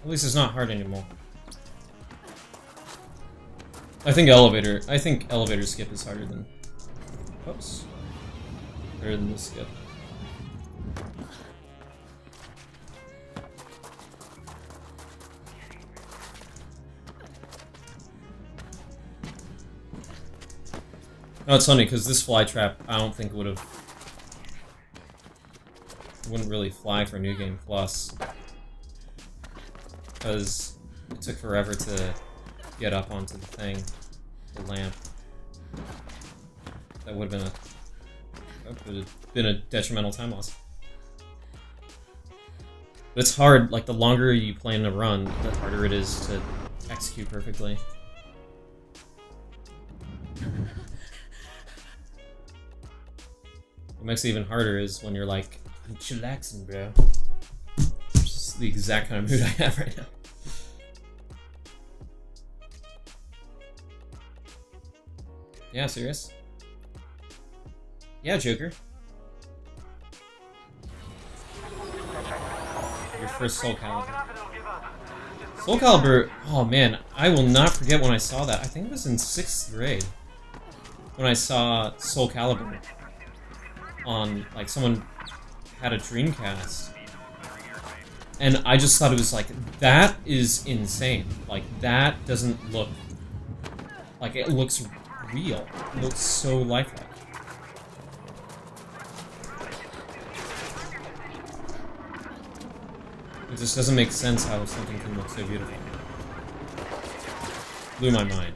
At least it's not hard anymore. I think elevator skip is harder than, oops, harder than the skip. No, it's funny because this fly trap I don't think wouldn't really fly for New Game Plus. Because it took forever to get up onto the thing, the lamp. That would have been a detrimental time loss. But it's hard, like the longer you plan to run, the harder it is to execute perfectly. What makes it even harder is when you're like, I'm chillaxing, bro. Which is the exact kind of mood I have right now. Yeah, serious? Yeah, Joker. Your first Soul Calibur. Soul Calibur, oh man, I will not forget when I saw that. I think it was in 6th grade. When I saw Soul Calibur on, like, someone had a Dreamcast. And I just thought it was like, that is insane. Like, that doesn't look... Like, it looks real. It looks so lifelike. It just doesn't make sense how something can look so beautiful. Blew my mind.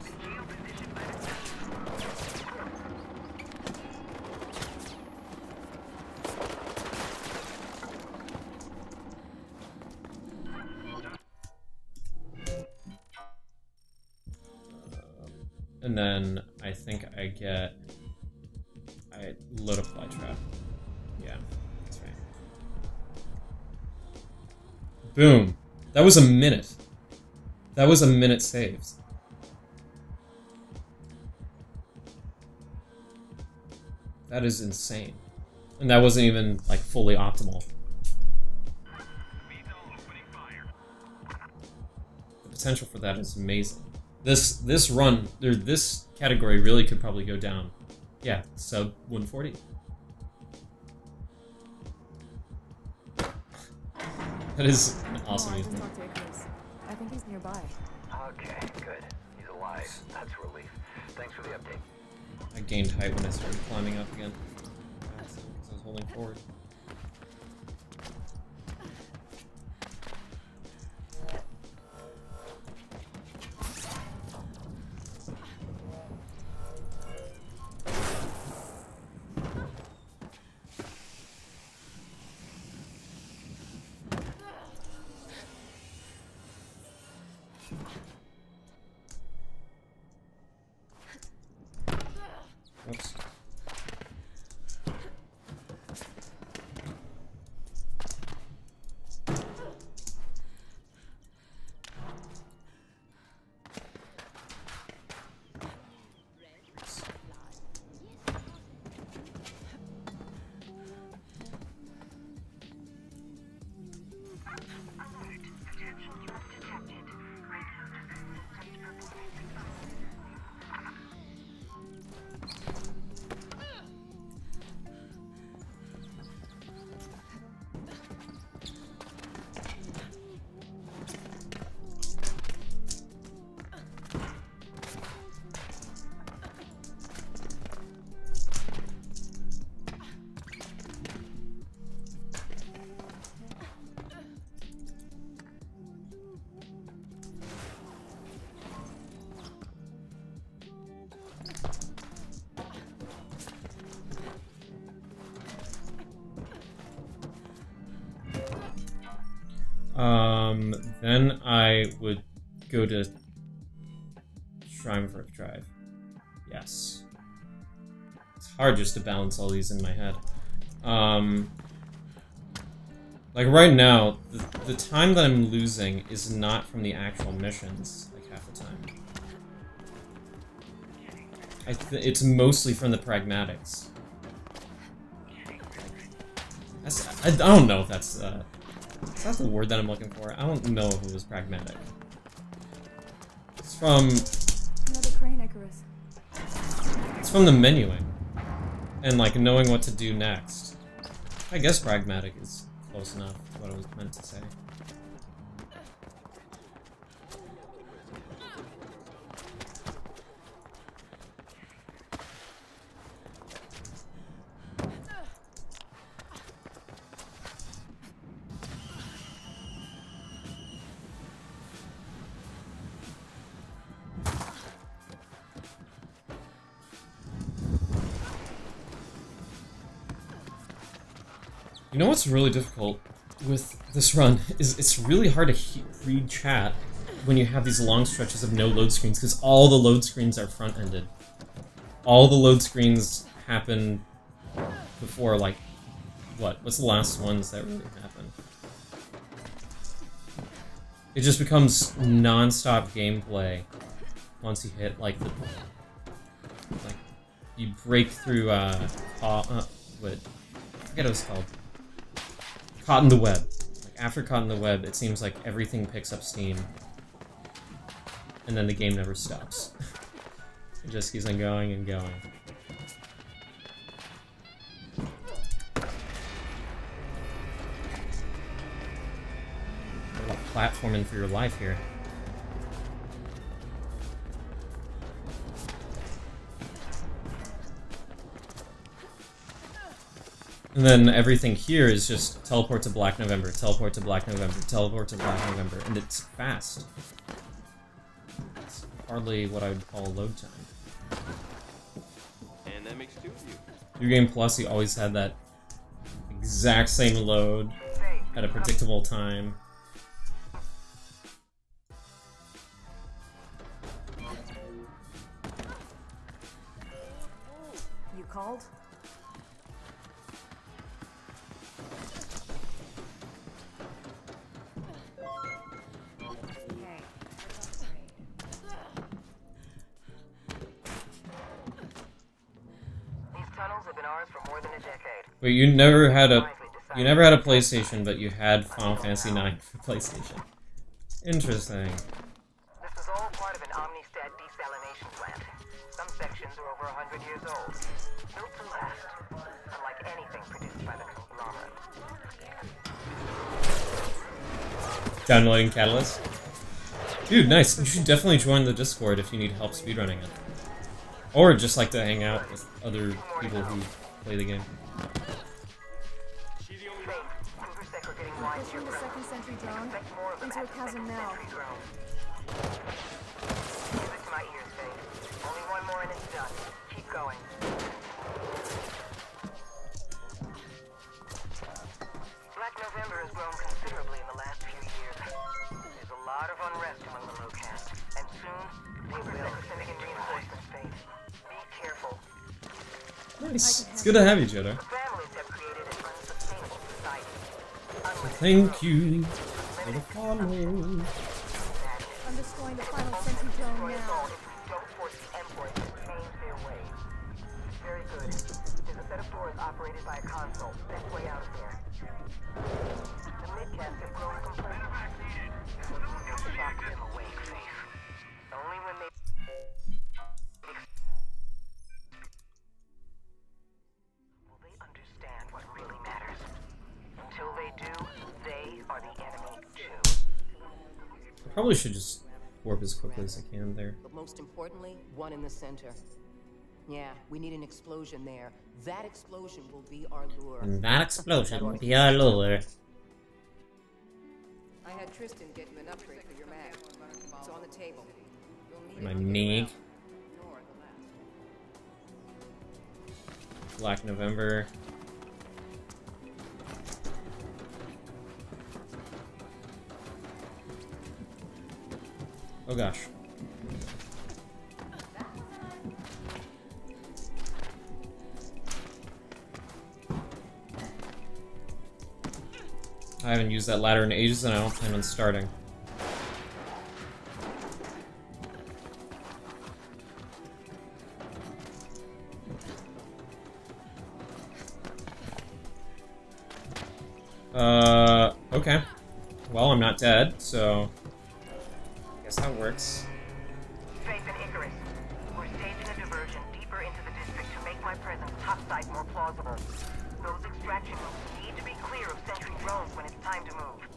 And then I think I load a fly trap. Yeah, that's right. Boom. That was a minute. That was a minute saved. That is insane. And that wasn't even, like, fully optimal. The potential for that is amazing. This run, or this category really could probably go down. Yeah, sub 140. That is awesome. Oh, I just talked to Icarus. I think he's nearby. Okay, good. He's alive. That's a relief. Thanks for the update. I gained height when I started climbing up again. Because I was holding forward. Oops. Then I would go to Shrine of Earth Drive. Yes. It's hard just to balance all these in my head. Like right now, the time that I'm losing is not from the actual missions, like half the time. It's mostly from the pragmatics. I don't know if that's the word that I'm looking for. I don't know if it was pragmatic. It's from... Another crane, Icarus. It's from the menuing. And, like, knowing what to do next. I guess pragmatic is close enough to what I was meant to say. You know what's really difficult with this run is it's really hard to read chat when you have these long stretches of no load screens because all the load screens are front-ended. All the load screens happen before, like, what's the last ones that really happen? It just becomes non-stop gameplay once you hit, like, you break through, what? I forget what it's called. Caught in the Web. Like, after Caught in the Web, it seems like everything picks up steam. and then the game never stops. It just keeps on going and going. A lot of platforming for your life here. And then everything here is just teleport to Black November, teleport to Black November, teleport to Black November, and it's fast. It's hardly what I would call load time. And that makes 2 of you. New Game Plus, you always had that exact same load at a predictable time. You called? Wait, you never had a PlayStation, but you had Final Fantasy IX for PlayStation. Interesting. This is all part of an Omnistat desalination plant. Some sections are over 100 years old. Built to last, unlike anything produced by the conglomerate. Downloading Catalyst. Dude, nice. You should definitely join the Discord if you need help speedrunning it. Or just like to hang out with other people who play the game. Pushing the second sentry drone into a chasm now. Give it to my ears, Faith. Only one more and it's done. Keep going. Black November has grown considerably in the last few years. There's a lot of unrest among the lowcast, and soon they will send in reinforcements, Faith. Be careful. Nice. It's good to have you, Jodo. Families have created an unsustainable society. Thank you for the follow. I'm destroying the final sentry drone now. Don't force the Emperor to change their ways. Very good. There's a set of doors operated by a console. Best way out of there. The midcast have grown complacent. They're shocked and awake, Faith. Only when they... will they understand what really matters. Until they do, they are the enemy too. I probably should just warp as quickly as I can there. But most importantly, one in the center. Yeah, we need an explosion there. That explosion will be our lure. And that explosion will be our lure. I had Tristan get you an upgrade for your mag. It's on the table. You'll need My it to get Mig. around. Nor the last. Black November. Oh gosh. I haven't used that ladder in ages and I don't plan on starting. Okay. Well, I'm not dead, so... I guess that works. Faith and Icarus, we're staging a diversion deeper into the district to make my presence topside more plausible. Those extraction routes need to be clear of sentry drones when it's time to move.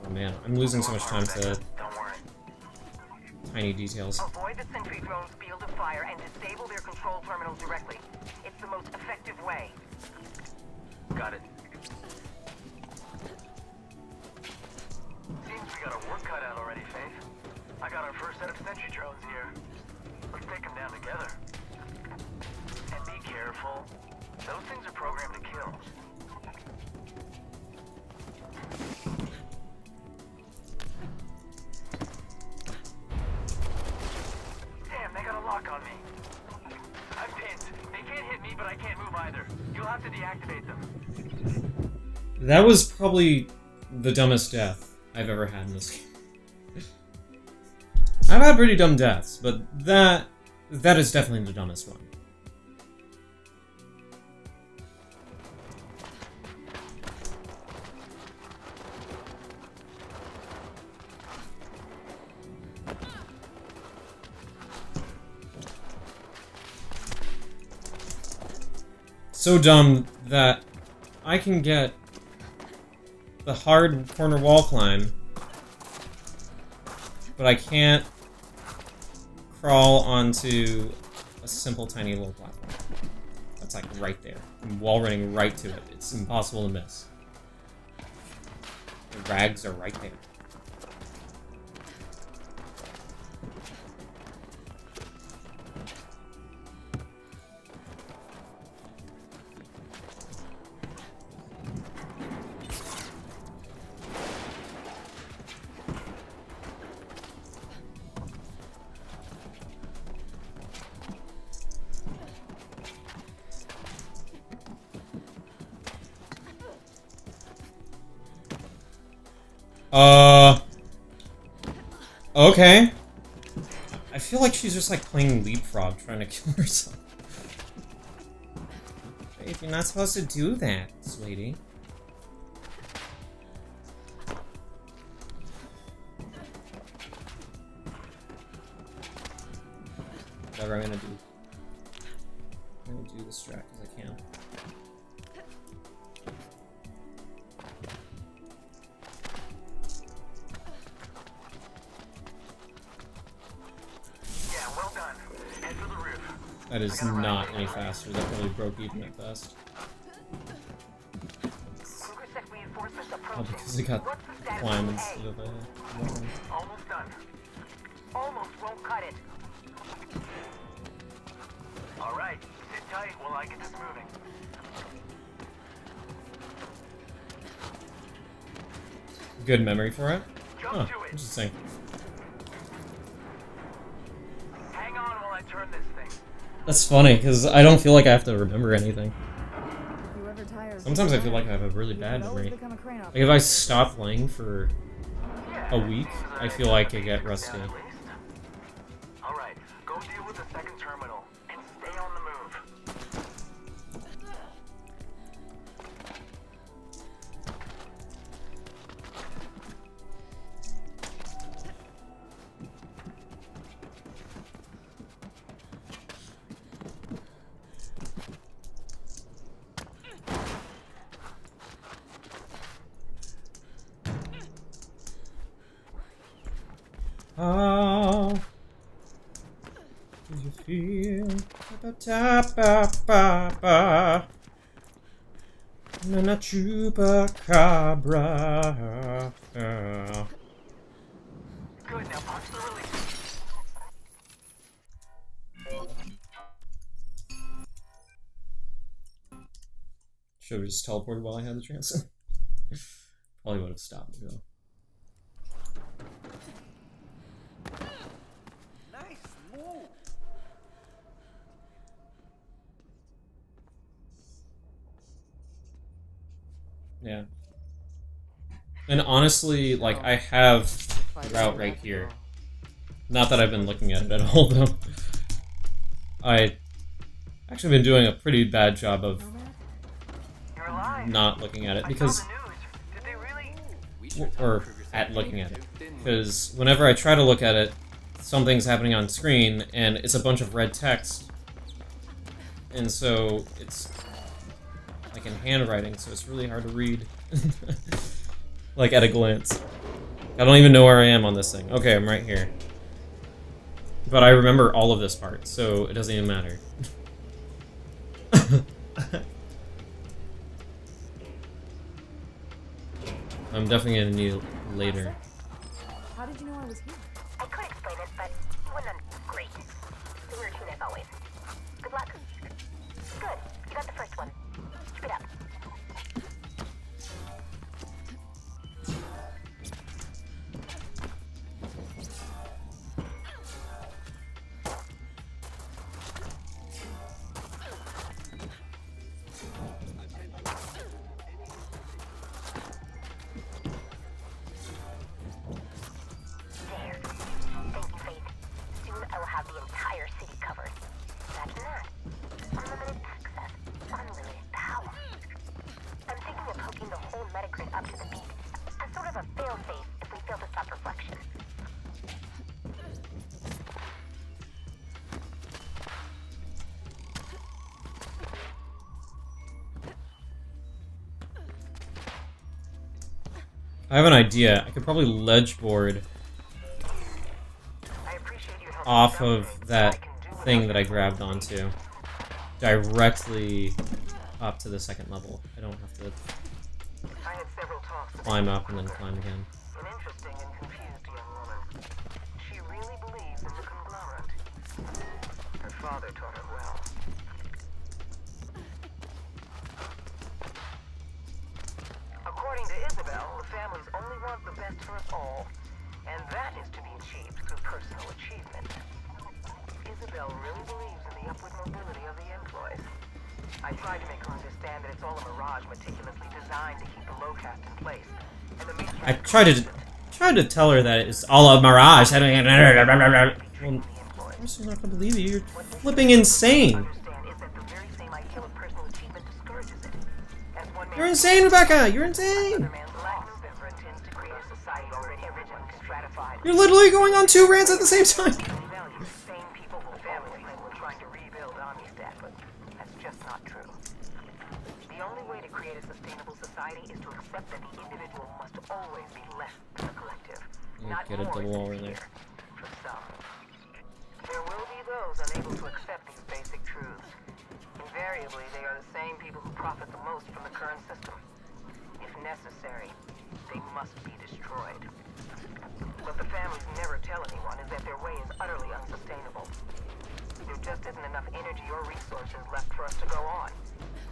Oh man, I'm losing so much time to Don't worry. tiny details. Avoid the sentry drone's field of fire and disable their control terminals directly. It's the most effective way. Got it. Seems we got our work cut out already, Faith. I got our first set of sentry drones here. Let's take them down together. And be careful. Those things are programmed to kill. Damn, they got a lock on me. I'm pinned. They can't hit me, but I can't move either. You'll have to deactivate them. That was probably the dumbest death I've ever had in this game. I've had pretty dumb deaths, but that is definitely the dumbest one. so dumb that I can get the hard corner wall climb, but I can't crawl onto a simple tiny little platform. That's like right there. I'm wall running right to it. It's impossible to miss. The rags are right there. Okay. I feel like she's just like playing leapfrog, trying to kill herself. Babe, you're not supposed to do that, sweetie. Whatever I'm gonna do. I'm gonna do this strat as I can. That is not any faster. That probably broke even at best. Oh, because it got climb instead of a wall. Almost done. Almost won't cut it. Alright, sit tight while I get this moving. Good memory for it? Huh, interesting. Hang on while I turn this thing. That's funny, because I don't feel like I have to remember anything. If you ever tire, Sometimes I feel like I have a really bad memory. become a crane Like if I stop playing for a week, I feel like I get rusty. Alright, go deal with the second terminal and stay on the move. How do you feel? Ba-ba-da-ba-ba-ba. Nana chupacabra. Good, now punch the release. Should have just teleported while I had the chance. Probably would have stopped me though. Yeah. And honestly, like, I have the route right here. Not that I've been looking at it at all, though. I actually been doing a pretty bad job of not looking at it, because... Or at looking at it. Because whenever I try to look at it, something's happening on screen, and it's a bunch of red text. And so, it's... like in handwriting, so it's really hard to read. Like at a glance. I don't even know where I am on this thing. Okay, I'm right here. But I remember all of this part, so it doesn't even matter. I'm definitely gonna need it later. How did you know I was here? I could explain it, but you wouldn't. Great. Same routine as always. Good luck. Good. You got the first one. Keep it up. There. Thank you, Faith. Soon I have an idea. I could probably ledge board off of that thing that I grabbed onto directly up to the second level. I don't have to climb up and then climb again. An interesting and confused young woman. She really believes in the conglomerate. Her father taught her well. According to Isabel, the families only want the best for us all, and that is to be achieved through personal achievement. Isabel really believes in the upward mobility of the employees. I tried to make her understand that it's all a mirage meticulously designed to keep the low caste in place. And the main I tried to tell her that it's all a mirage. I don't. Well, I'm still not gonna believe you. You're flipping insane. You're insane, Rebecca. You're insane. You're literally going on 2 rants at the same time. Get a double over there. There will be those unable to accept these basic truths. Invariably, they are the same people who profit the most from the current system. If necessary, they must be destroyed. What the families never tell anyone is that their way is utterly unsustainable. There just isn't enough energy or resources left for us to go on.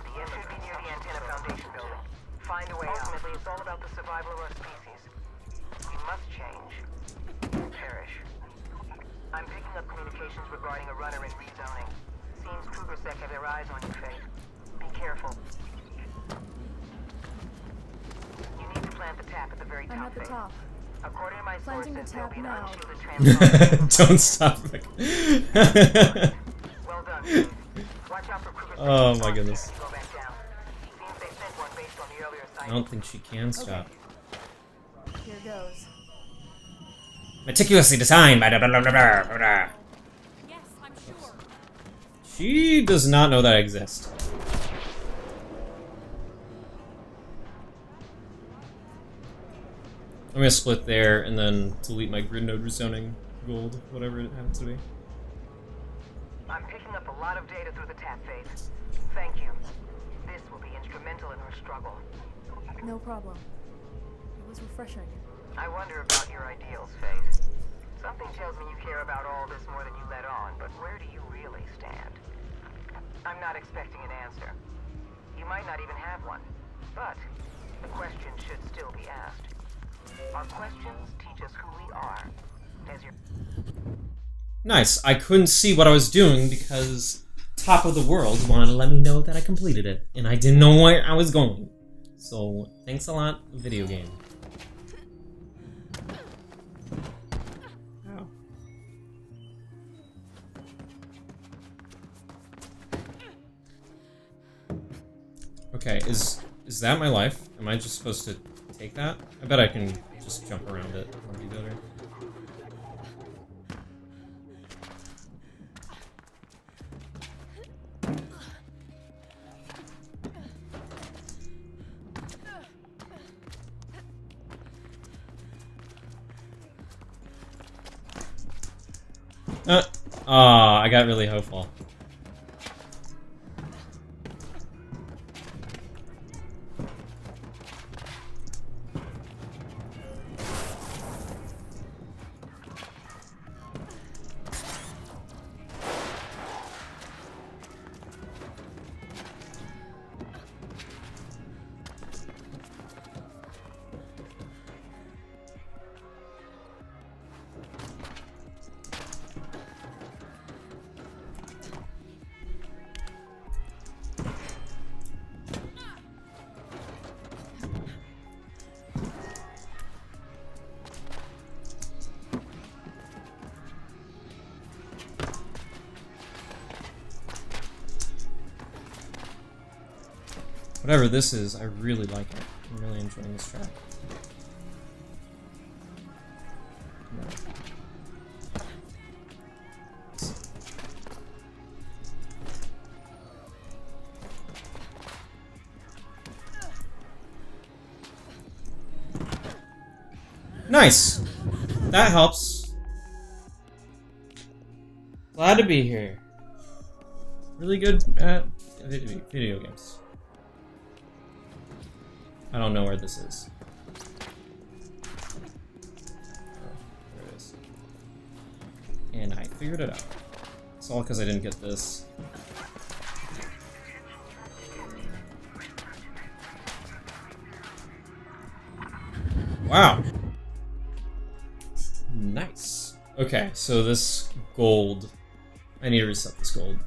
The end should be near the Antenna Foundation building. Find a way out. Ultimately, it's all about the survival of our species. We must change. Perish. I'm picking up communications regarding a runner in rezoning. Seems KrugerSec have their eyes on you, Faith. Be careful. You need to plant the tap at the very top. I'm at the Faith. top. According to my Planting the sources, there'll tap be an now. unshielded transfer. Don't stop. Well done, Faith. Watch out for KrugerSec. Oh my goodness. Go back down. Seems they sent one based on the earlier I sighting. don't think she can stop. Here goes. Meticulously designed by blah, blah, blah, blah, blah. Yes, I'm sure. She does not know that I exist. I'm gonna split there and then delete my grid node rezoning gold, whatever it happens to be. I'm picking up a lot of data through the tap, Faith. Thank you. This will be instrumental in her struggle. No problem. It was refreshing. I wonder about your ideals, Faith. Something tells me you care about all this more than you let on, but where do you really stand? I'm not expecting an answer. You might not even have one, but the question should still be asked. Our questions teach us who we are. As your Nice. I couldn't see what I was doing because Top of the World wanted to let me know that I completed it, and I didn't know where I was going. So, thanks a lot, video game. Ow. Okay, is that my life? Am I just supposed to take that? I bet I can just jump around it. That'll be better. I got really hopeful. Whatever this is, I really like it. I'm really enjoying this track. Nice! That helps. Glad to be here. Really good at video games. I don't know where this is. Oh, there it is. And I figured it out. It's all because I didn't get this. Wow. Nice. Okay, so this gold... I need to reset this gold.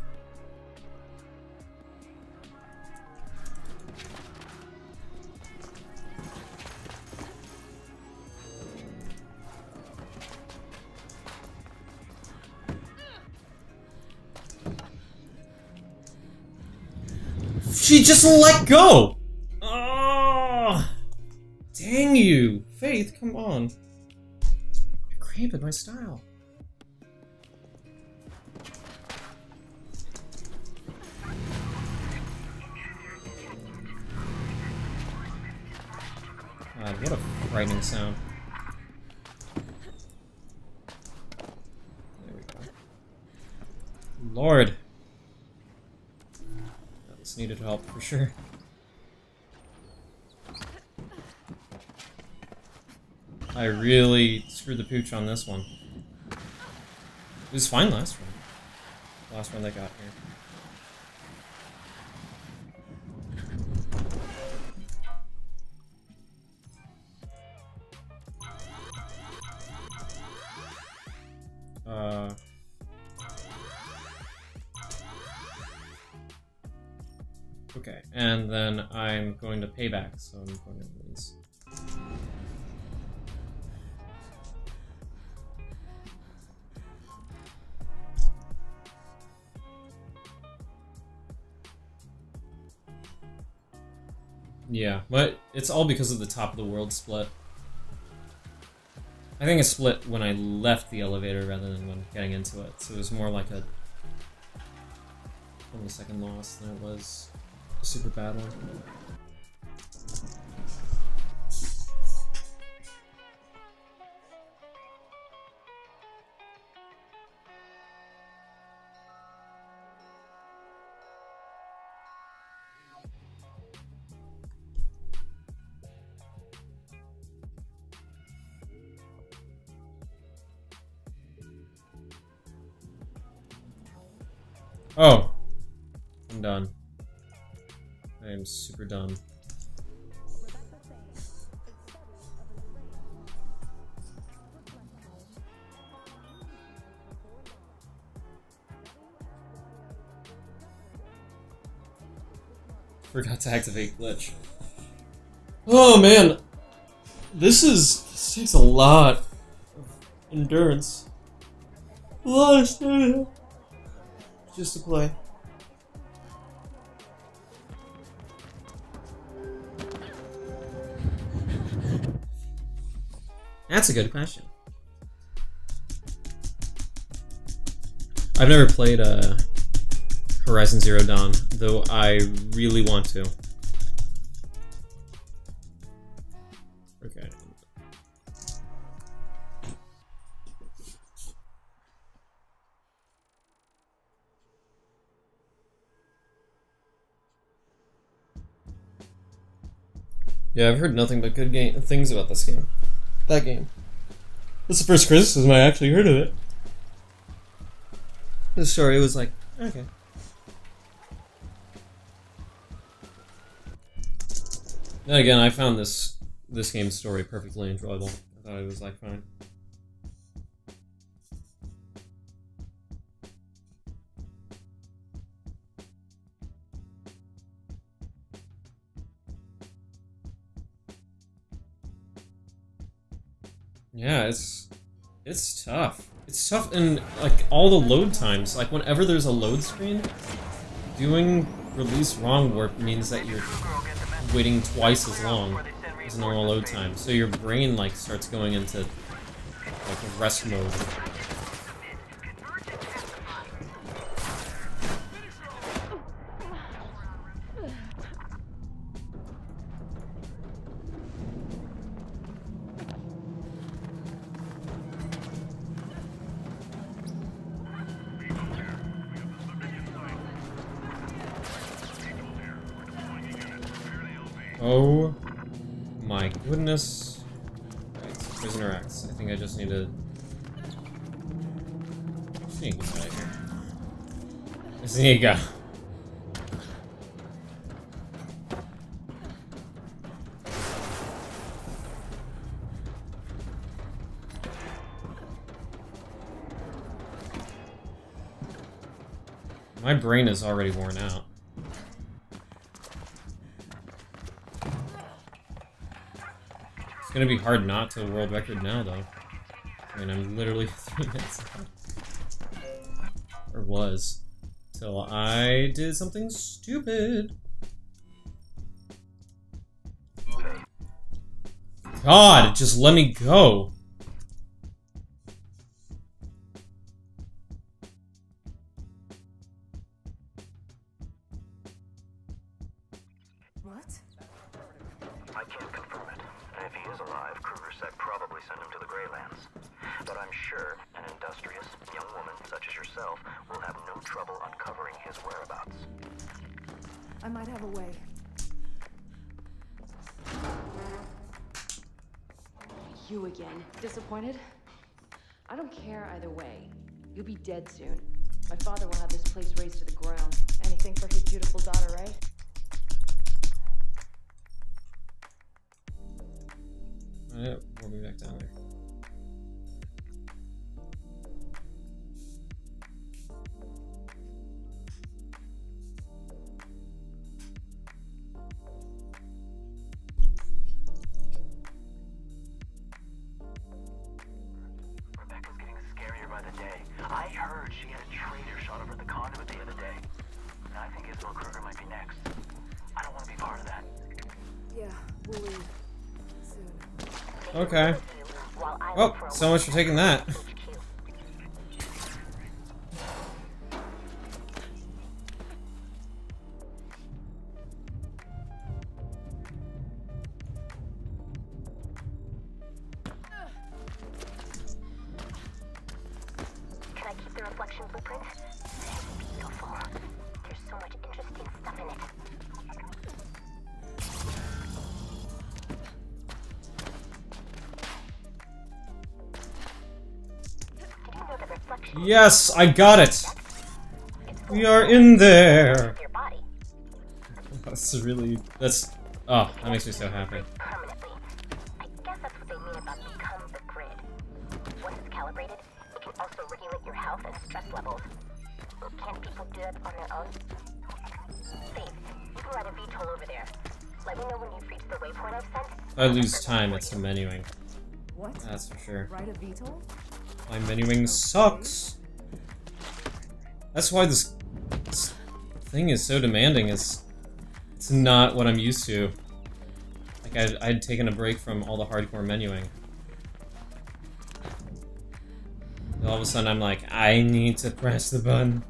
She just let go! Oh, dang you! Faith, come on. You're cramping my style. God, what a frightening sound. There we go. Lord. This needed help for sure. I really screwed the pooch on this one. It was fine last run. Last run they got here. Okay, and then I'm going to pay back, so I'm going to release. Yeah, but it's all because of the top of the world split. I think it split when I left the elevator rather than when getting into it, so it was more like a 20-second loss than it was a super bad one. Oh, I'm done. I am super done. Forgot to activate glitch. Oh man, this takes a lot of endurance, a lot of stamina. Just to play. That's a good question. I've never played Horizon Zero Dawn, though I really want to. Okay. Yeah, I've heard nothing but good things about this game. That game. That's the first criticism I actually heard of it. The story was like, okay. Then again, I found this game's story perfectly enjoyable. I thought it was like fine. Yeah, it's tough. It's tough, and like all the load times. Like whenever there's a load screen, doing release wrong warp means that you're waiting twice as long as a normal load time. So your brain like starts going into like a rest mode. Oh my goodness. Right, Prisoner X. I think I just need to... Just need to get out of here. Just need to go. My brain is already worn out. It's gonna be hard not to world record now, though. I mean, I'm literally 3 minutes out. Or was. Till I did something stupid. God, just let me go. What? I can't confirm it. And if he is alive, Kruger said probably send him to the Greylands. But I'm sure an industrious young woman such as yourself will have no trouble uncovering his whereabouts. I might have a way. You again. Disappointed? I don't care either way. You'll be dead soon. My father will have this place razed to the ground. Anything for his beautiful daughter, right? Alright, we'll be back down there. Rebecca's getting scarier by the day. I heard she had a traitor shot over the conduit the other day. And I think Isabel Kruger might be next. I don't want to be part of that. Yeah, we'll leave. Soon. Okay. Well, so much for taking that. Can I keep the reflection blueprint? It's beautiful. There's so much interesting stuff in it. Did you know that reflection... Yes, I got it! We are in there! Your body That's really... That's... Oh, that makes me so happy. permanently. I guess that's what they mean about become the grid. Once it's calibrated, it can also regulate your health and stress levels. Can't people do that on their own? Faith, you can ride a VTOL over there. Let me know when you've reached the waypoint I've sent. If I lose time, it's the menuing. What? That's for sure. Ride a VTOL? My menuing sucks. That's why this thing is so demanding. It's not what I'm used to. Like, I'd taken a break from all the hardcore menuing. And all of a sudden I'm like, I need to press the button.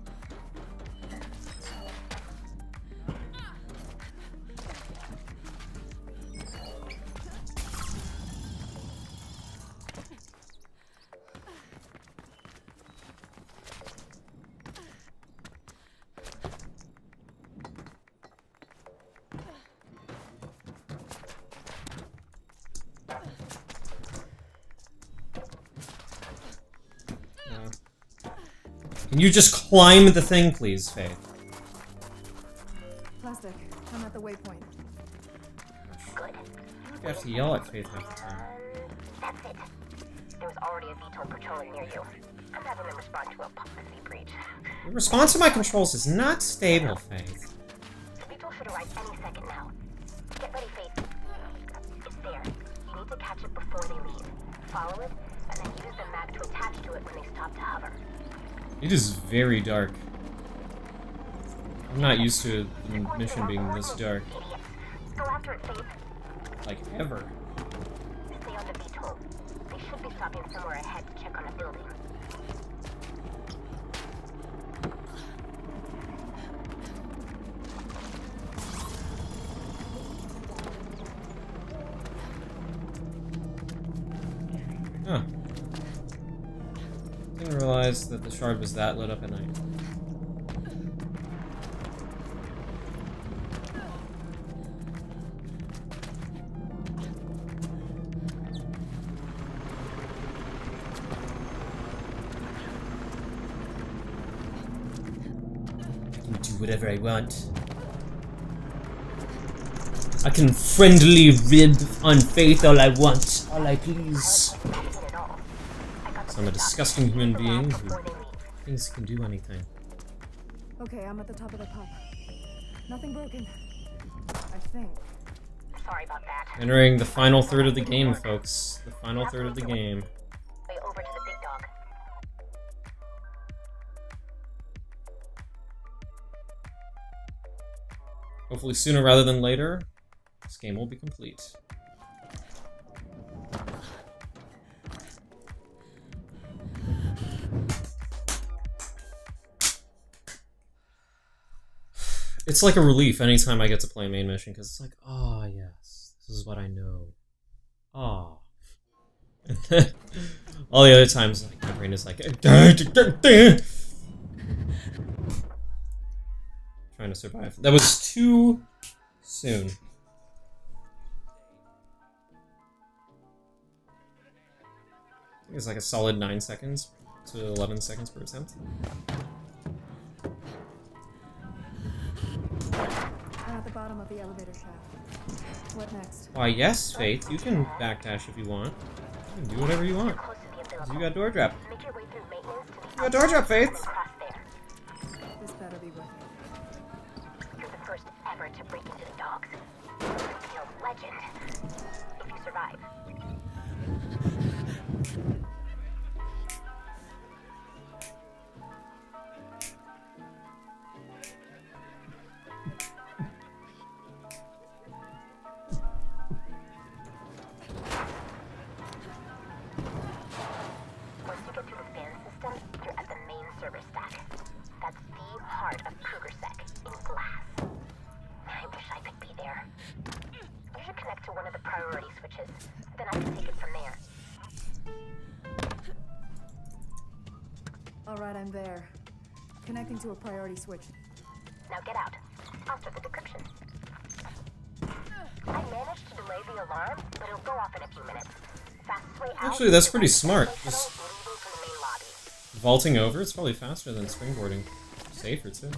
Can you just climb the thing, please, Faith? Plastic. I'm at the waypoint. You have to yell at Faith half the time. That's it. There was already a VTOL patrolling near you. I'm having them respond to a policy breach. The response to my controls is not stable, Faith. The VTOL should arrive any second now. Get ready, Faith. It's there. You need to catch it before they leave. Follow it, and then use the map to attach to it when they stop to hover. It is very dark. I'm not used to the mission being this dark. Idiots. Go after it, Faith. Like, ever. Stay on the VTOL. They should be stopping somewhere ahead to check on the building. Huh. Didn't realize that the shard was that lit up at night. can do whatever I want. I can friendly rib on Faith all I want, all I please. So I'm a disgusting human being who thinks he can do anything. Okay, I'm at the top of the pub. Nothing broken. I think. Sorry about that. Entering the final third of the game, folks. The final third of the game. Over to the big dog. Hopefully sooner rather than later, this game will be complete. It's like a relief anytime I get to play a main mission, because it's like, oh yes, this is what I know. Oh. All the other times, like, my brain is like, trying to survive. That was too soon. I think it's like a solid 9 seconds to 11 seconds per attempt. I'm at the bottom of the elevator shaft. What next? Why, yes, Faith, you can backdash if you want. You can do whatever you want. You got door drop. You got door drop, Faith. This better be worth it. You're the first ever to break into the dogs. You're a legend. If you survive. Once you get to the fan system, you're at the main server stack. That's the heart of KrugerSec in glass. I wish I could be there. You should connect to one of the priority switches. Then I can take it from there. Alright, I'm there. Connecting to a priority switch. Now get out. I'll start the decryption. I managed to delay the alarm, but it'll go off in a few minutes. Fastest way out. Actually, that's pretty smart. Just vaulting over, it's probably faster than springboarding. Safer, too.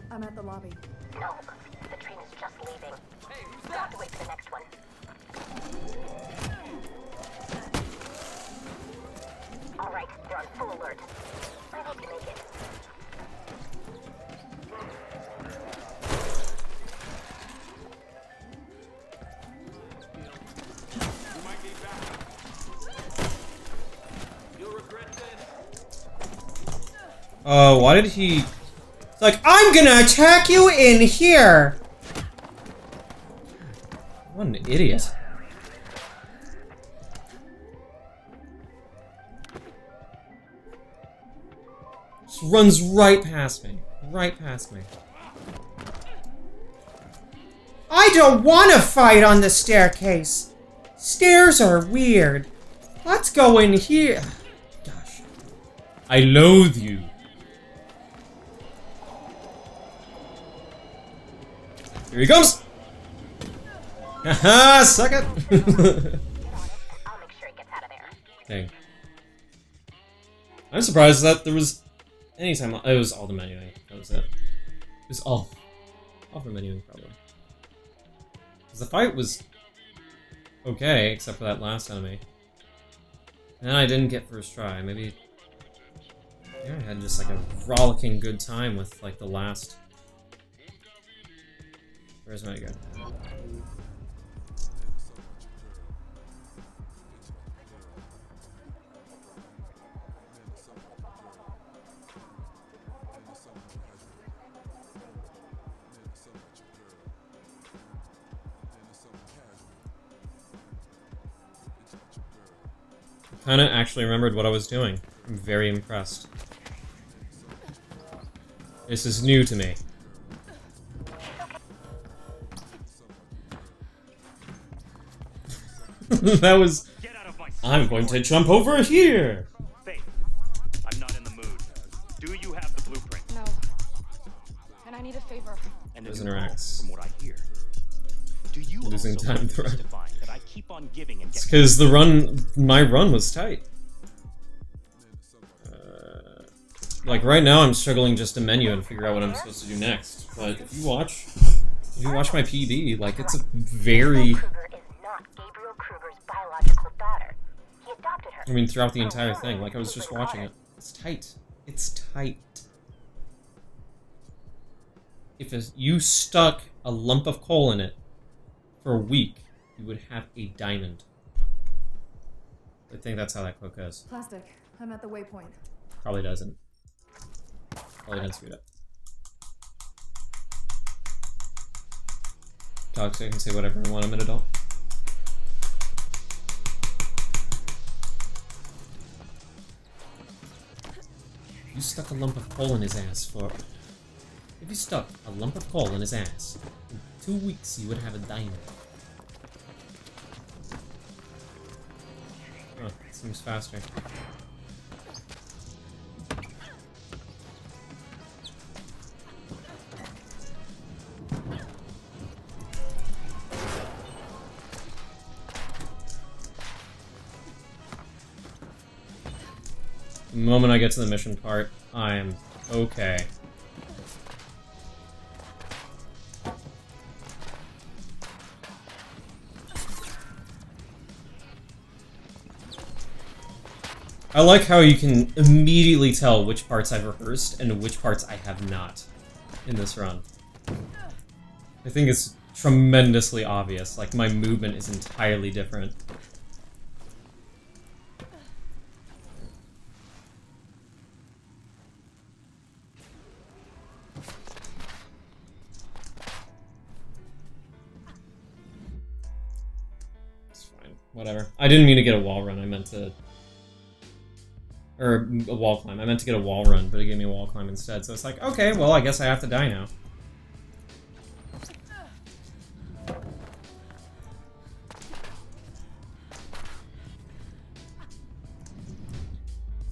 I'm at the lobby. No, the train is just leaving. Hey, who's that? We'll have to wait for the next one. Alright, they're on full alert. I hope you make it. Oh, why did he... It's like, I'm gonna attack you in here! What an idiot. Just runs right past me. Right past me. I don't want to fight on the staircase! Stairs are weird. Let's go in here. Gosh. I loathe you. Here he comes! Haha, suck it! I'll make sure it gets out of there. Dang. I'm surprised that there was any time. It was all the menuing. That was it. It was all for menuing, probably. Because the fight was okay, except for that last enemy. And I didn't get first try. Maybe I had just like a rollicking good time with like the last. Where's my gun? I kinda actually remembered what I was doing. I'm very impressed. This is new to me. That was... I'm going to jump over here! Faith, I'm not in the mood. Do you have the blueprint? No. And I need a favor. And Prisoner X. From what I hear. Do you losing time with the run. That I keep on giving and It's because my run was tight. Like right now, I'm struggling just to menu and figure out what I'm supposed to do next. But if you watch my PB, like it's a very. Kruger is not Gabriel Kruger's biological daughter. He adopted her. I mean, throughout the entire thing, like I was just watching it. It's tight. It's tight. If you stuck a lump of coal in it for a week, you would have a diamond. I think that's how that quote goes. Plastic. I'm at the waypoint. Probably doesn't. Probably didn't screw it up. Galaxy, I can say whatever I want. I'm an adult. You stuck a lump of coal in his ass for... If you stuck a lump of coal in his ass, in 2 weeks you would have a diamond. Oh, it seems faster. The moment I get to the mission part, I am okay. I like how you can immediately tell which parts I've rehearsed and which parts I have not in this run. I think it's tremendously obvious, like my movement is entirely different. It's fine, whatever. I didn't mean to get a wall run, I meant to... Or a wall climb. I meant to get a wall run, but it gave me a wall climb instead. So it's like, okay, well, I guess I have to die now.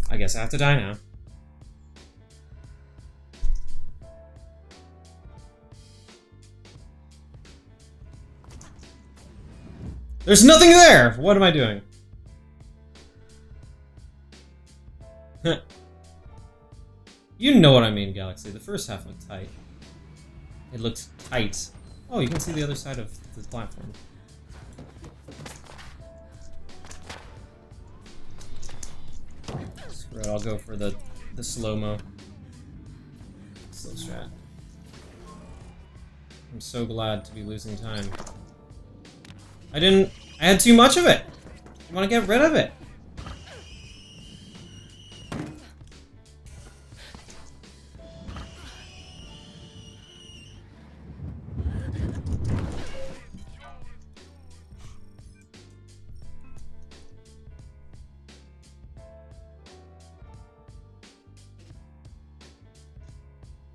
I guess I have to die now. There's nothing there! What am I doing? You know what I mean, Galaxy. The first half looked tight. It looked tight. Oh, you can see the other side of the platform. Screw it, I'll go for the slow-mo. Slow strat. I'm so glad to be losing time. I had too much of it! I want to get rid of it!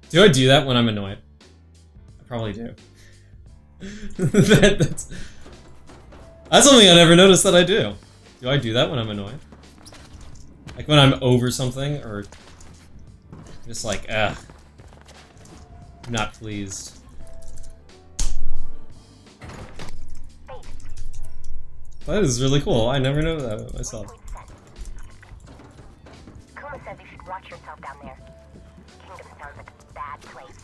Do I do that when I'm annoyed? I probably do. That's something I never noticed that I do. Do I do that when I'm annoyed? Like when I'm over something, or just like, ugh. I'm not pleased. That is really cool. I never know that about myself. Kuma says you should watch yourself down there. Kingdom sounds like a bad place.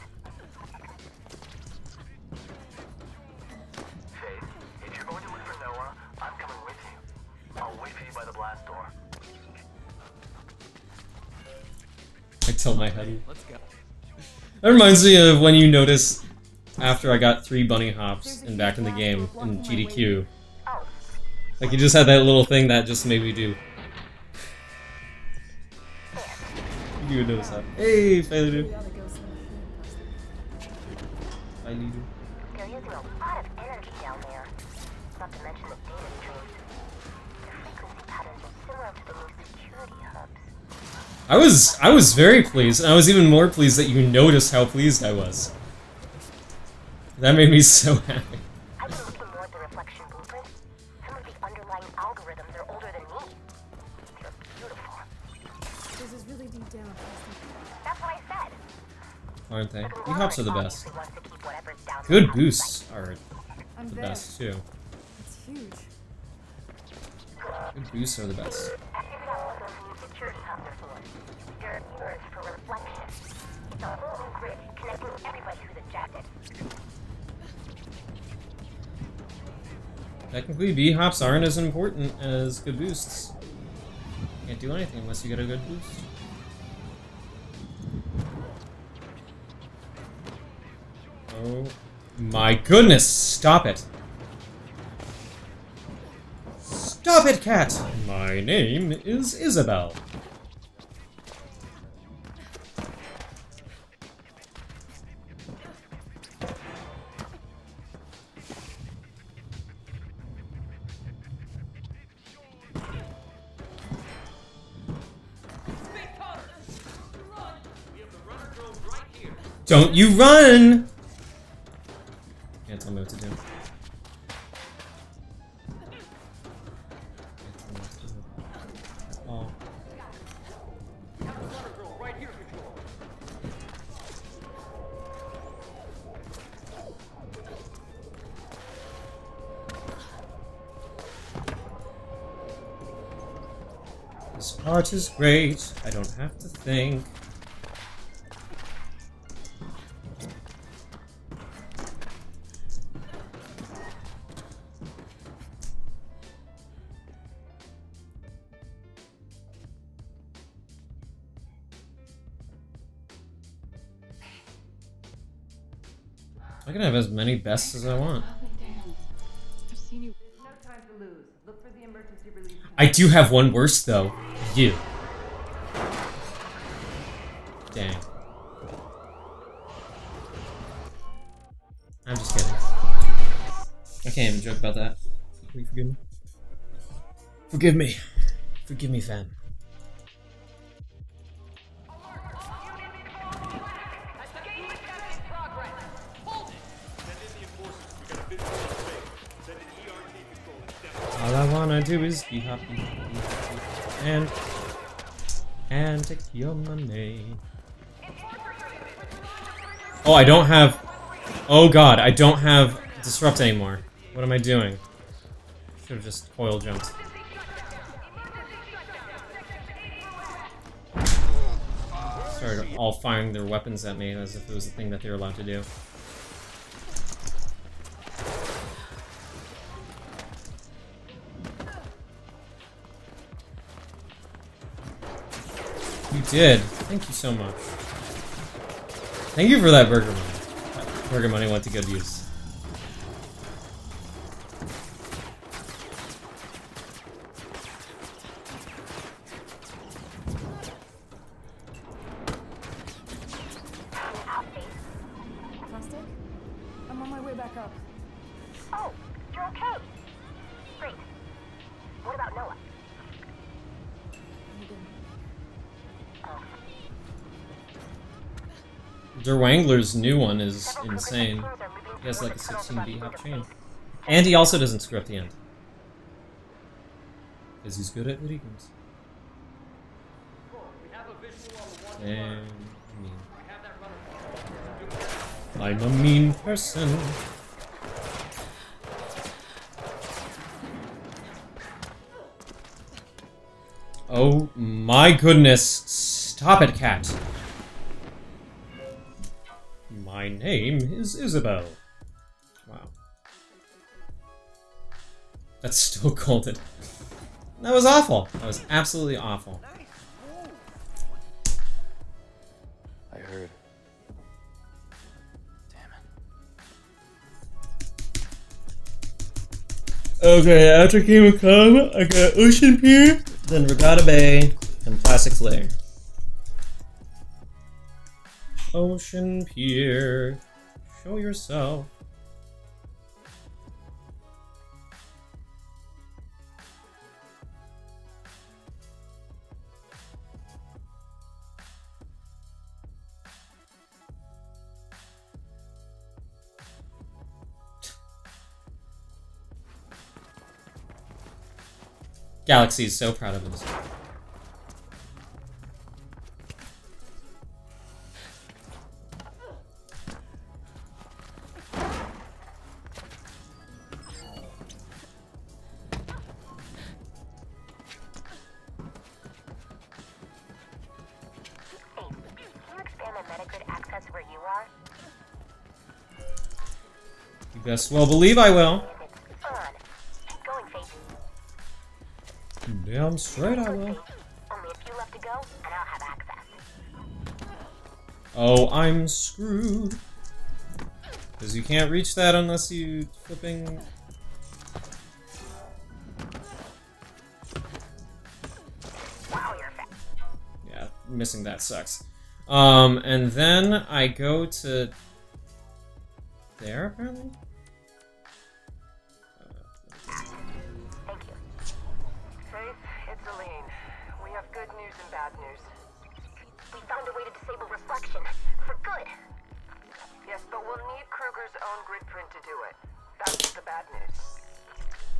Faith, if you're going to look for Noah, I'm coming with you. I'll wait for you by the blast door. I tilt my head. Let's go. That reminds me of when you notice after I got 3 bunny hops and back in the game in GDQ. Like you just had that little thing that just made me do. You would notice that. Hey, Failure. Hi, Lidu. They're using a lot of energy down there. Not to mention the data streams. Their frequency patterns are similar to the new security hubs. I was very pleased, and I was even more pleased that you noticed how pleased I was. That made me so happy. I've been looking more at the reflection blueprints. Some of the underlying algorithms are older than me. They're beautiful. This is really deep down. That's what I said. Aren't they? E-hops are the best. Good boosts are I'm the there. best too. It's huge. Good boosts are the best. I figured out what those new security hubs are for. They're mirrors for reflection. The whole grid connecting everybody who's ejected. Technically, B-hops aren't as important as good boosts. Can't do anything unless you get a good boost. Oh my goodness! Stop it! Stop it, cat! My name is Isabel. Don't you run! Can't tell me what to do. Oh. This part is great. I don't have to think. I can have as many bests as I want. I've seen you. No time to lose. Look for the emergency relief. I do have one worse though. You. Dang. I'm just kidding. I can't even joke about that. Please forgive me. Forgive me. Forgive me, fam. All I wanna do is be happy, and take your money. Oh, I don't have. Oh god, I don't have disrupt anymore. What am I doing? Should have just coil jumped. Started all firing their weapons at me as if it was a thing that they were allowed to do. You did. Thank you so much. Thank you for that burger money. That burger money went to good use. Plastic? I'm on my way back up. Oh, you're okay. Great. What about Noah? He didn't. Der Wangler's new one is insane. He has like a 16 B-hop chain. And he also doesn't screw up the end. Because he's good at video games. And mean. I'm a mean person. Oh my goodness. Stop it, cat. My name is Isabel. Wow. That's still golden. That was awful. That was absolutely awful. I heard. Damn it. Okay, after Kingdom Come, I got Ocean Pier, then Regatta Bay, and Plastic's Lair. Ocean Pier, show yourself. Galaxy is so proud of himself. You best well believe I will. Keep going, Faith. Damn straight I will. Only a few left to go, and I'll have access. Oh, I'm screwed. Because you can't reach that unless you flipping... Wow, you're fast. Yeah, missing that sucks. And then I go to... there, apparently? Thank you. Faith, it's Aline. We have good news and bad news. We found a way to disable reflection. For good. Yes, but we'll need Kruger's own grid print to do it. That's the bad news.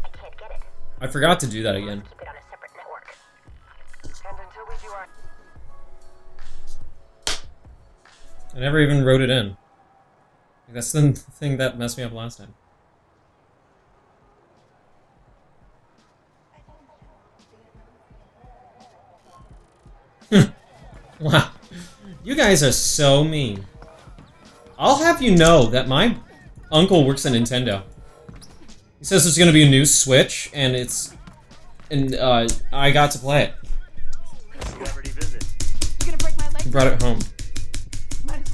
I can't get it. I forgot to do that again. Keep it on a separate network. And until we do our... I never even wrote it in. That's the thing that messed me up last time. Wow. You guys are so mean. I'll have you know that my uncle works at Nintendo. He says there's gonna be a new Switch, and it's... and, I got to play it. Celebrity visit. You're gonna break my leg. He brought it home.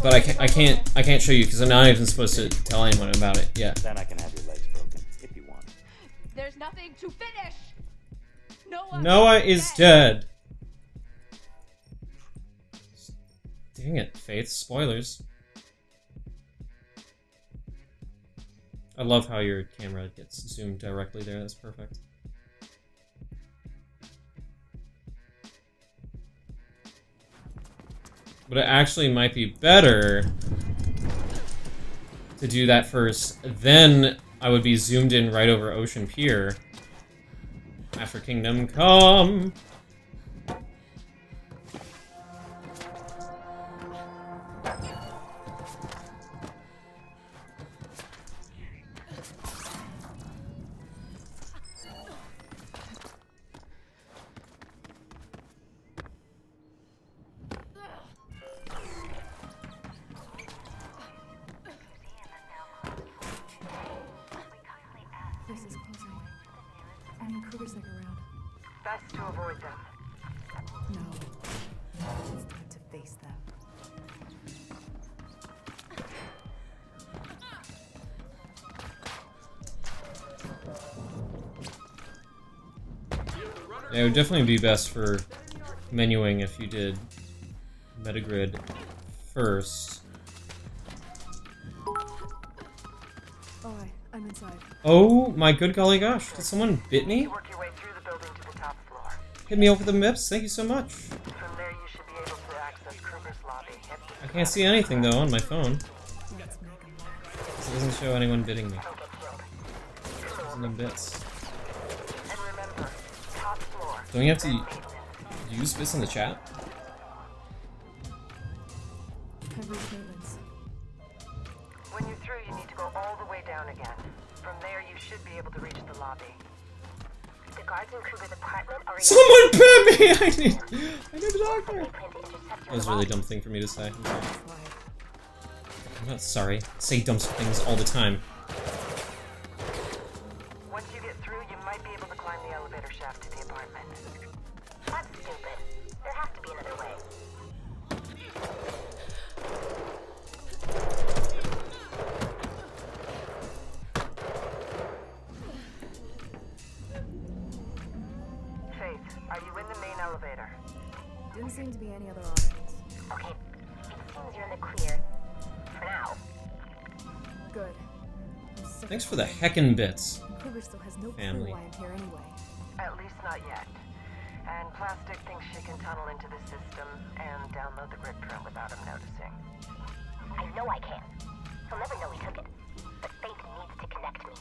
But I can't show you because I'm not even supposed to tell anyone about it yet. Then I can have your legs broken, if you want. There's nothing to finish. Noah, Noah is dead. Dang it, Faith. Spoilers. I love how your camera gets zoomed directly there. That's perfect. But it actually might be better to do that first. Then I would be zoomed in right over Ocean Pier after Kingdom Come. This is closing. I mean, Kruger's like around. Best to avoid them. No. It's time to face them. Yeah, it would definitely be best for menuing if you did Metagrid first. Oh, I'm inside. Oh my good golly gosh, did someone bit me? You work your way through the building to the top floor. Hit me over the mips, thank you so much. From there, you should be able to access Kruger's lobby. I can't see anything though on my phone. It doesn't show anyone bidding me. There's no bits. And remember, top floor. Don't you have to use bits in the chat? I've reached maintenance. When you're through, you need to go all the way down again. From there, you should be able to reach the lobby. The guards in Kruger's apartment are... Someone bit me! I need a doctor! That was a really dumb thing for me to say. I'm sorry. I'm not sorry. I say dumb things all the time. Once you get through, you might be able to climb the elevator shaft to the apartment. That's stupid. There has to be another way. Faith, are you in the main elevator? Didn't seem to be any other options. Okay, it seems you're in the clear. For now. Good. Thanks for the heckin' bits. Kruger still has no Family. clue why I'm here anyway. At least not yet. And Plastic thinks she can tunnel into the system and download the grid print without him noticing. I know I can. He'll never know we took it. But Faith needs to connect me.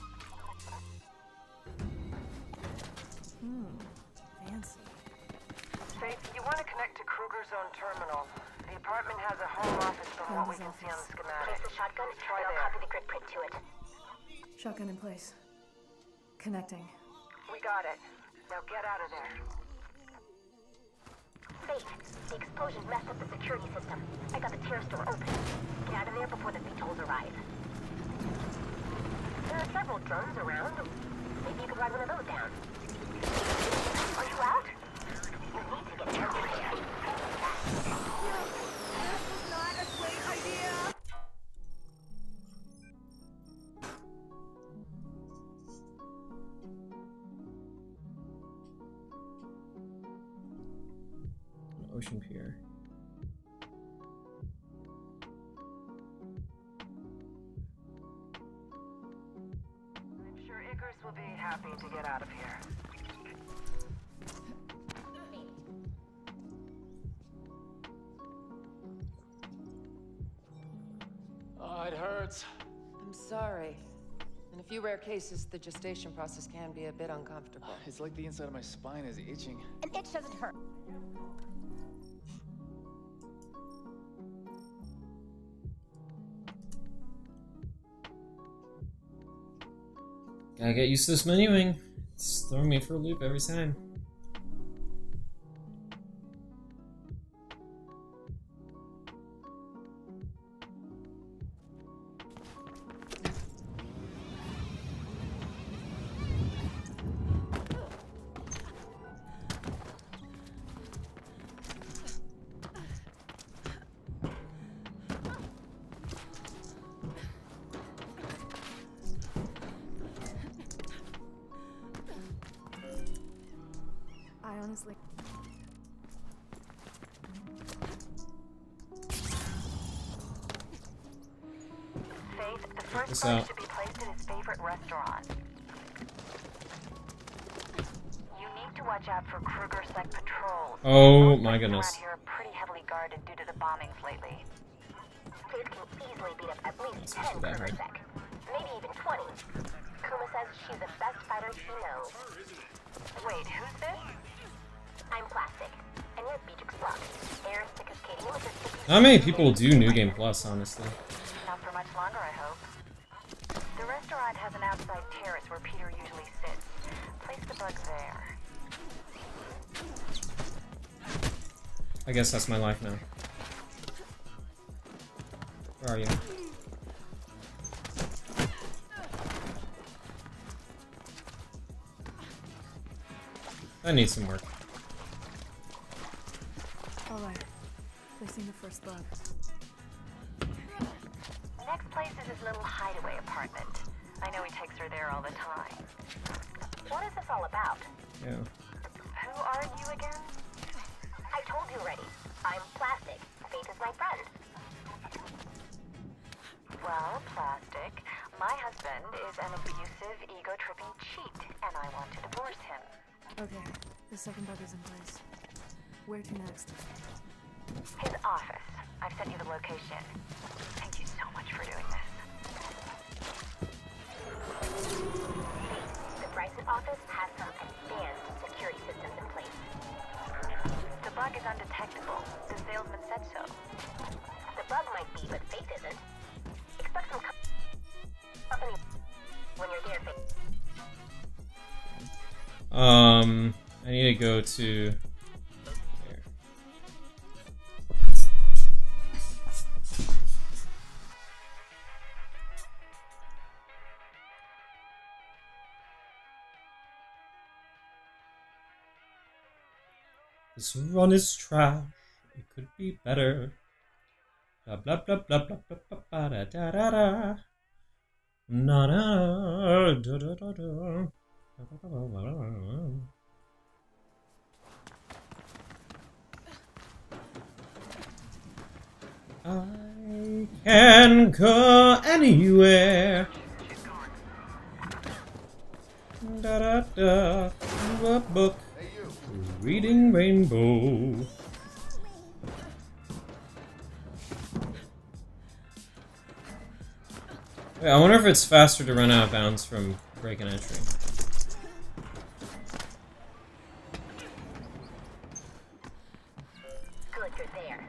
Fancy. Faith, you want to connect to Kruger's own terminal. The apartment has a home office from what we can see on the schematic. Place the shotgun, Try and I'll there. copy the grid print to it. Shotgun in place. Connecting. We got it. Now get out of there. Faith, the explosion messed up the security system. I got the terrorist door open. Get out of there before the VTOLs arrive. There are several drones around. Maybe you could ride one of those down. Are you out? You need to get down here. This was not a great idea. Ocean Pier. I'm sure Icarus will be happy to get out of here. Oh, it hurts. I'm sorry. In a few rare cases, the gestation process can be a bit uncomfortable. It's like the inside of my spine is itching. An itch doesn't hurt. Gotta get used to this menuing. It's throwing me for a loop every time. I honestly... Faith, the first This bug out. should be placed in his favorite restaurant. You need to watch out for Kruger-Sec patrols. Oh Most my places goodness. around here are pretty heavily guarded due to the bombings lately. Faith can easily beat up at least That's 10 that hard. Kruger-Sec. Maybe even 20. Kuma says she's the best fighter she knows. Wait, who's this? I'm Plastic, and you're Beatrix Block. Air thick as Katie with a sticky... Not many people do New Game Plus, honestly. Not for much longer, I hope. The restaurant has an outside terrace where Peter usually sits. Place the bug there. I guess that's my life now. Where are you? That needs some work. Alright. Placing the first bug. Next place is his little hideaway apartment. I know he takes her there all the time. What is this all about? Yeah. Who are you again? I told you already. I'm Plastic. Faith is my friend. Well, Plastic, my husband is an abusive, ego-tripping cheat, and I want to divorce him. Okay, the second bug is in place. Where to next? His office. I've sent you the location. Thank you so much for doing this. The Bryson office has some advanced security systems in place. The bug is undetectable. The salesman said so. The bug might be, but Faith isn't. Expect some company when you're there, Faith. I need to go to there. This run is trash. It could be better. Blah blah blah blah blah blah blah blah da da da da. Na na da da da da. I can go anywhere. Da da da. A book. Reading Rainbow. Wait, I wonder if it's faster to run out of bounds from break and entry. Good, you're there.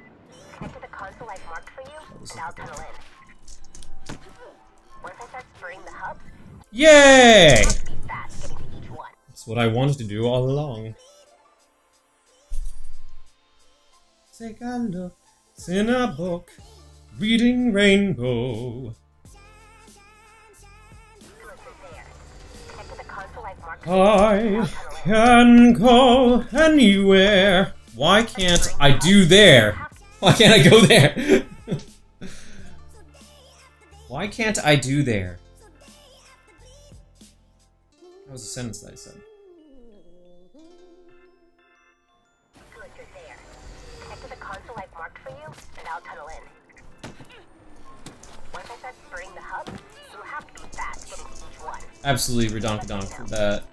Connect to the console I've marked for you, and I'll tunnel in. Once I start spraying the hubs, Yay! it'll be fast getting to each one. That's what I wanted to do all along. Take a look, it's in a book, Reading Rainbow. Kuma I can go anywhere. Why can't I do there? Why can't I go there? Why can't I do there? That was a sentence that I said. Good, you're there. Connect to the console I've marked for you, and I'll tunnel in. Once I start spraying the hub, you'll have to be fast getting to each one. Absolutely redonkadonk for that.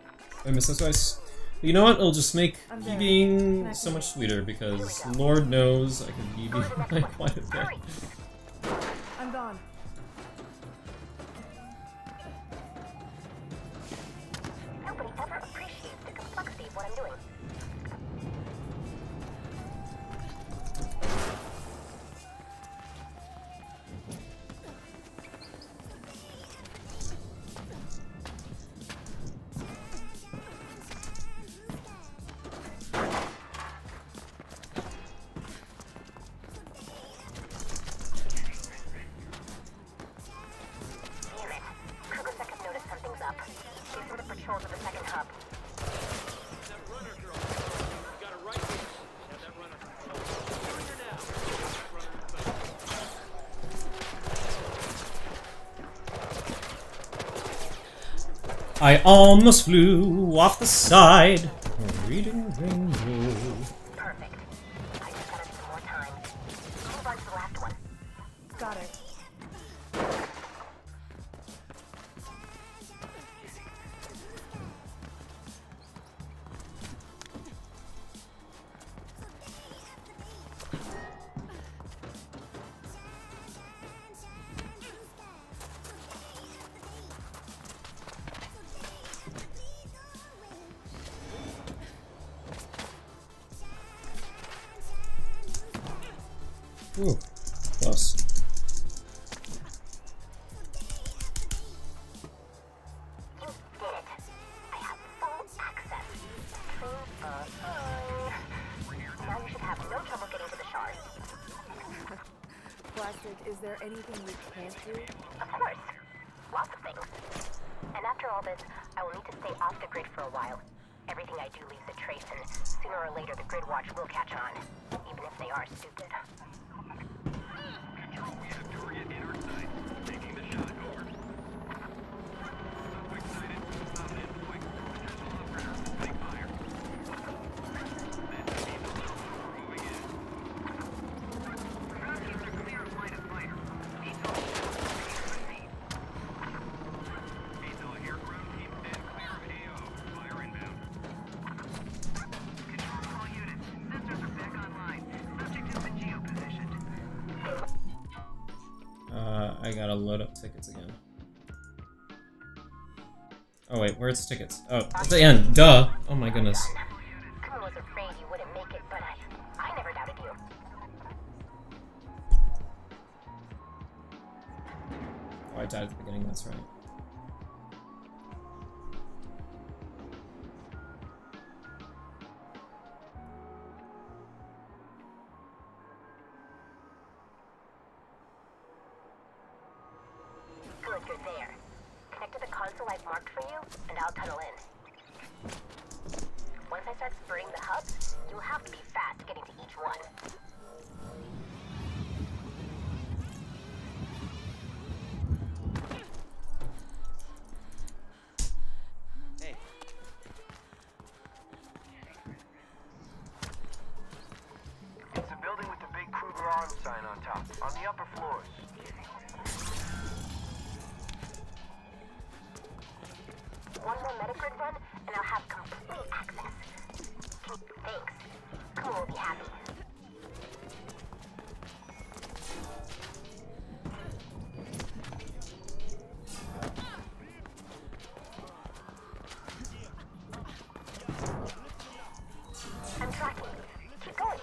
I missed this twice. You know what? It'll just make BBing so much sweeter because Lord knows I can BB quite a bit. I'm gone. Nobody ever appreciates the complexity of what I'm doing. I almost flew off the side. Reading Rainbow. Perfect. I just gotta need more time. Move on to the last one. Got it. Ooh, close. You did it. I have full access. Now you should have no trouble getting to the shard. Plastic, is there anything we can't do? Of course. Lots of things. And after all this, I will need to stay off the grid for a while. Everything I do leaves a trace, and sooner or later the Grid Watch will catch on. Even if they are stupid. I gotta load up tickets again. Oh wait, where's the tickets? Oh, at the end. Duh. Oh my goodness. I was afraid you wouldn't make it, but I never doubted you. Oh, I died at the beginning, that's right. Good, you're there. Connect to the console I've marked for you, and I'll tunnel in. Once I start spraying the hub, you'll have to be fast getting to each one. Hey. It's the building with the big Kruger Arms sign on top, on the upper floors. One more Metagrid run, and I'll have complete access. Thanks. Kumo will be happy. I'm tracking. Keep going.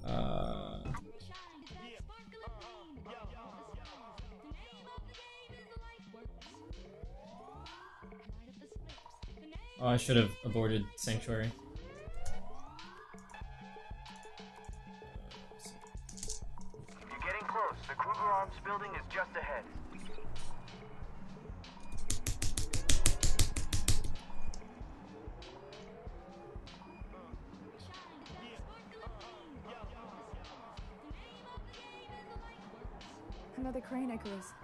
That's it. Oh, I should have aborted Sanctuary. You're getting close. The Kruger Arms building is just ahead. Another crane, Icarus.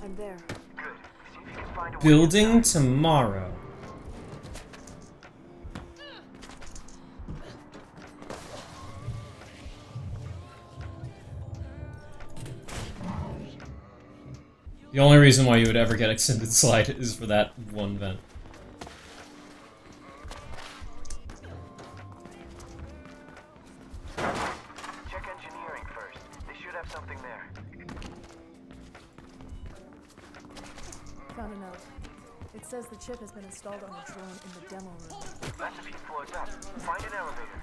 I'm there. Good. See if you can find a way Building inside. tomorrow. The only reason why you would ever get extended slide is for that one vent. Check engineering first. They should have something there. Found a note. It says the chip has been installed on the drone in the demo room. That's a few floors up. Find an elevator.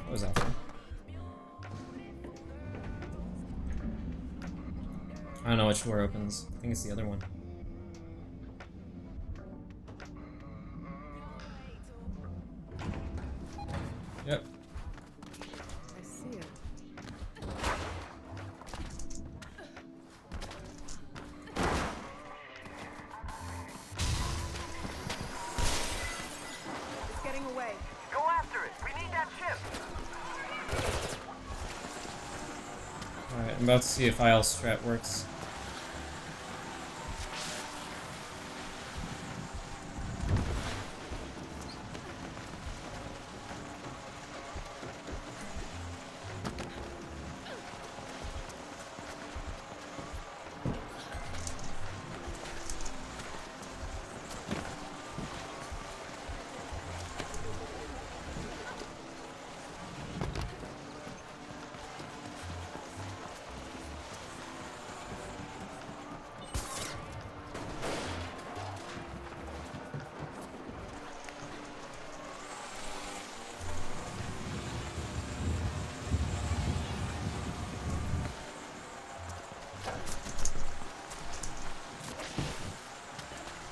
What was that for? I don't know which door opens. I think it's the other one. Yep. I see it. It's getting away. Go after it. We need that ship. Alright, I'm about to see if IL strat works.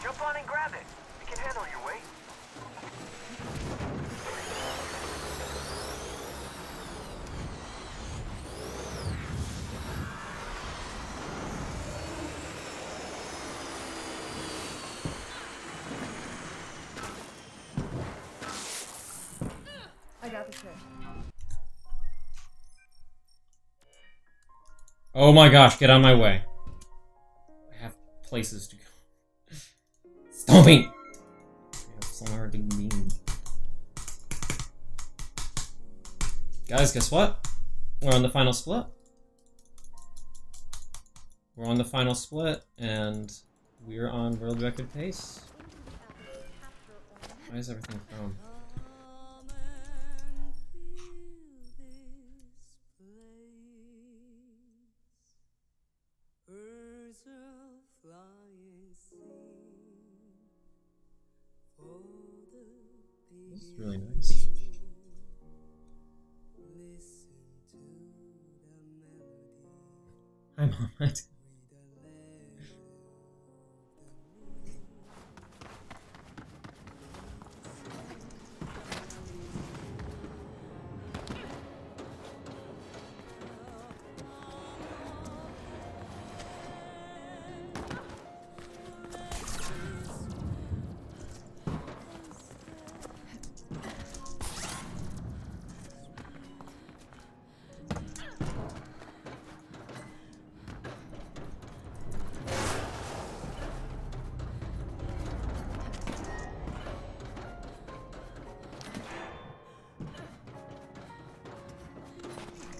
Jump on and grab it. We can handle your weight. I got the chip. Oh my gosh, get out of my way. I have places to go. Stop me! I have somewhere to be. Guys, guess what? We're on the final split. We're on the final split, and we're on world record pace. Why is everything from? This is really nice. I'm on it.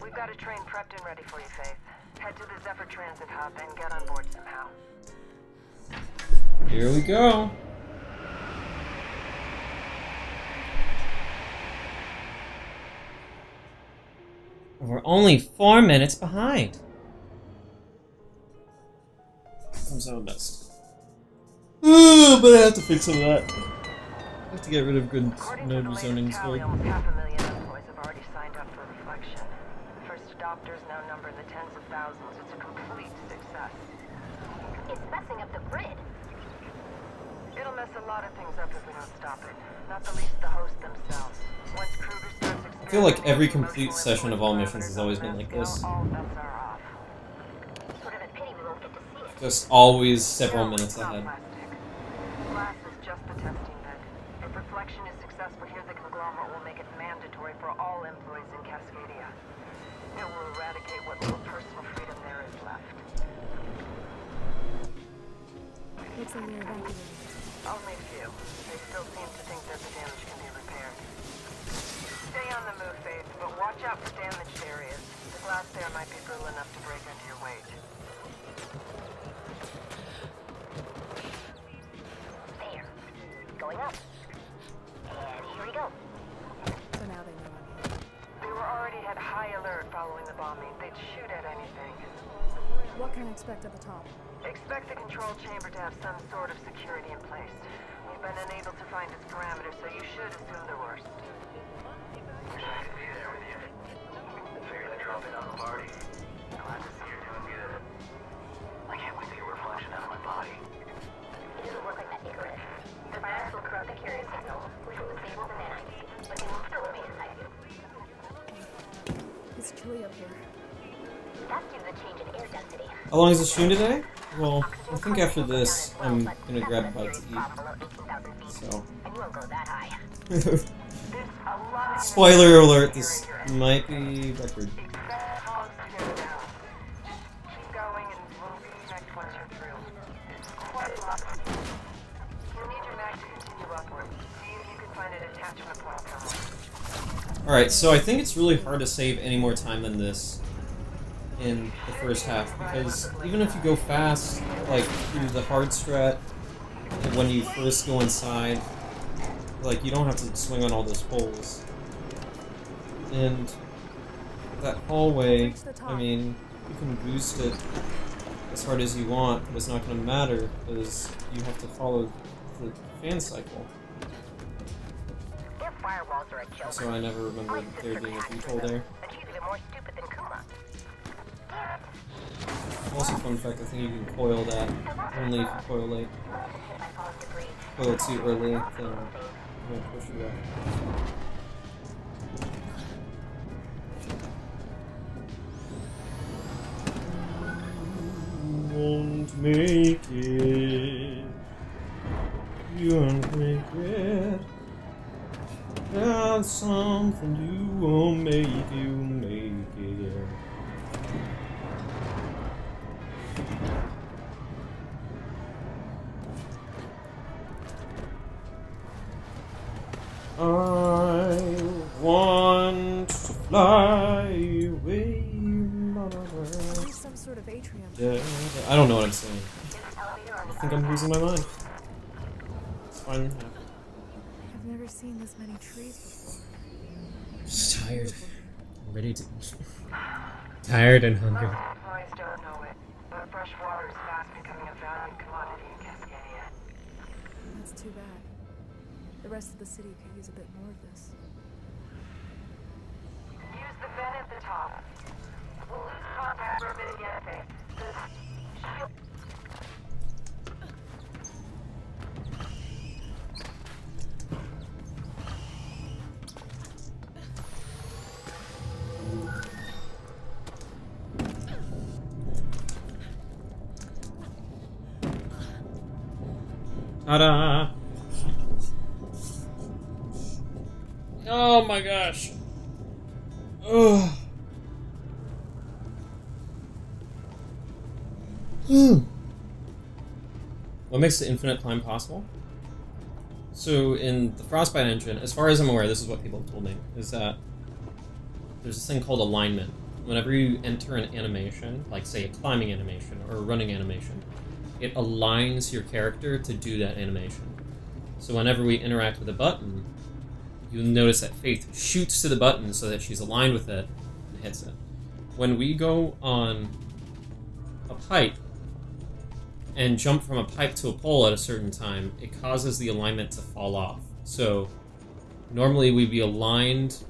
We've got a train prepped and ready for you, Faith. Head to the Zephyr Transit Hub and get on board somehow. Here we go. We're only 4 minutes behind. I'm so best. But I have to fix some of that. I have to get rid of good node rezoning code. Almost 500,000 employees have already signed up for Reflection. First adopters now number in the tens of thousands. It's a complete success. It's messing up the grid. It'll mess a lot of things up if we don't stop it. Not the least the hosts themselves. Once Kruger starts I feel like every complete session of all missions has always been like this. all bets are off. Sort of a pity we won't get to see it. Just always several minutes ahead. Glass is just the testing bed. If Reflection is successful here, the conglomerate will make it mandatory for all employees in Cascadia. It will eradicate what little personal freedom there is left. Looks like they're evacuating. Only a few. They still seem to think that the damage can be repaired. Stay on the move, Faith, but watch out for damaged areas. The glass there might be brittle enough to break under your weight. There. Going up. And here we go. So now they know I'm here. They were already at high alert following the bombing. They'd shoot at anything. What can I expect at the top? Expect the control chamber to have some sort of security in place. We've been unable to find its parameters, so you should assume the worst. Wish I could be there with you. Figured I'd drop in on the party. Glad to see you're doing good. I can't wait to get Reflection out of my body. It doesn't work like that, Icarus. The virus will corrupt the carrier signal, which will disable the nanites, but they will still remain inside you. It's chilly up here. That's due to the change in air density. How long is the stream today? Well, I think after this, I'm gonna grab a bite to eat. So. And you won't go that high. Spoiler alert, this might be record. Keep going and we'll reconnect once you're through. Quite a lot. You'll need your mag to continue upward. See if you can find an attachment point somewhere. Alright, so I think it's really hard to save any more time than this in the first half, because even if you go fast, like through the hard strat, when you first go inside, like you don't have to swing on all those poles. And that hallway, I mean, you can boost it as hard as you want, but it's not going to matter because you have to follow the fan cycle. Their firewalls are a joke. So I never remembered there being a control there. And she's even more stupid than Kuma. Also, fun fact, I think you can coil that only if you coil late. Coil too early, then you won't push it back. Won't make it. You won't make it. That's something you won't make you make it. I want to fly away. Use some sort of atrium. I don't know what I'm saying. I think I'm losing my mind. It's fine. I've never seen this many trees before. Just tired. I'm ready to eat. Tired and hungry. Employees don't know it, but fresh water is fast becoming a valued commodity in Cascadia. That's too bad. The rest of the city could use a bit more of this. Use the vent at the top. We'll lose contact for a bit again, Faith. Ta-da! Oh my gosh. Ugh. What makes the infinite climb possible? So in the Frostbite engine, as far as I'm aware, this is what people have told me, is that there's this thing called alignment. Whenever you enter an animation, like say a climbing animation or a running animation, it aligns your character to do that animation. So whenever we interact with a button, you'll notice that Faith shoots to the button so that she's aligned with it and hits it. When we go on a pipe and jump from a pipe to a pole at a certain time, it causes the alignment to fall off. So normally we'd be aligned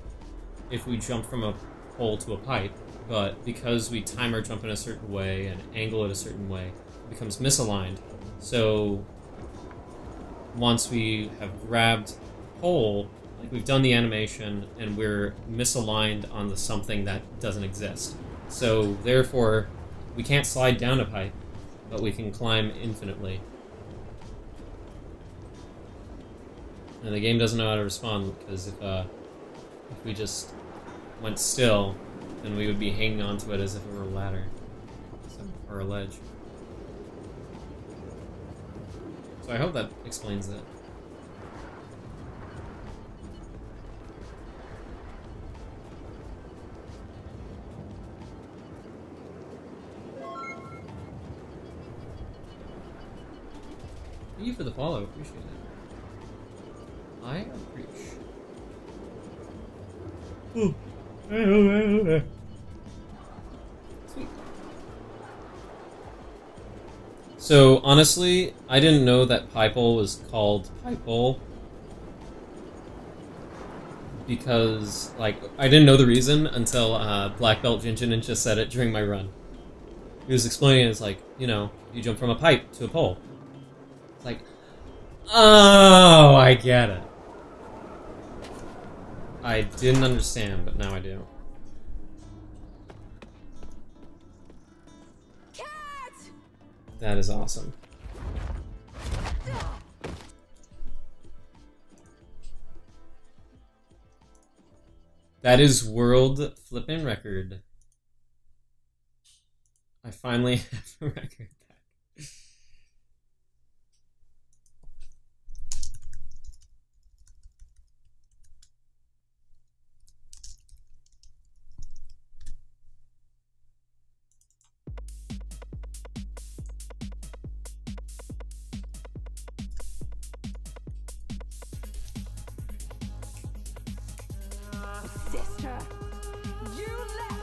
if we jump from a pole to a pipe, but because we time our jump in a certain way and angle it a certain way, it becomes misaligned. So once we have grabbed a pole, like we've done the animation and we're misaligned on the something that doesn't exist. So therefore, we can't slide down a pipe, but we can climb infinitely. And the game doesn't know how to respond, because if we just went still, then we would be hanging onto it as if it were a ladder or a ledge. So I hope that explains that. Thank you for the follow, appreciate it. I appreciate. Sweet. So honestly, I didn't know that Piepole was called Piepole because, like, I didn't know the reason until Black Belt Ginger Ninja said it during my run. He was explaining it as like, you know, you jump from a pipe to a pole. It's like, oh, I get it. I didn't understand, but now I do. Cat! That is awesome. That is world flipping record. I finally have a record back. Sister, you let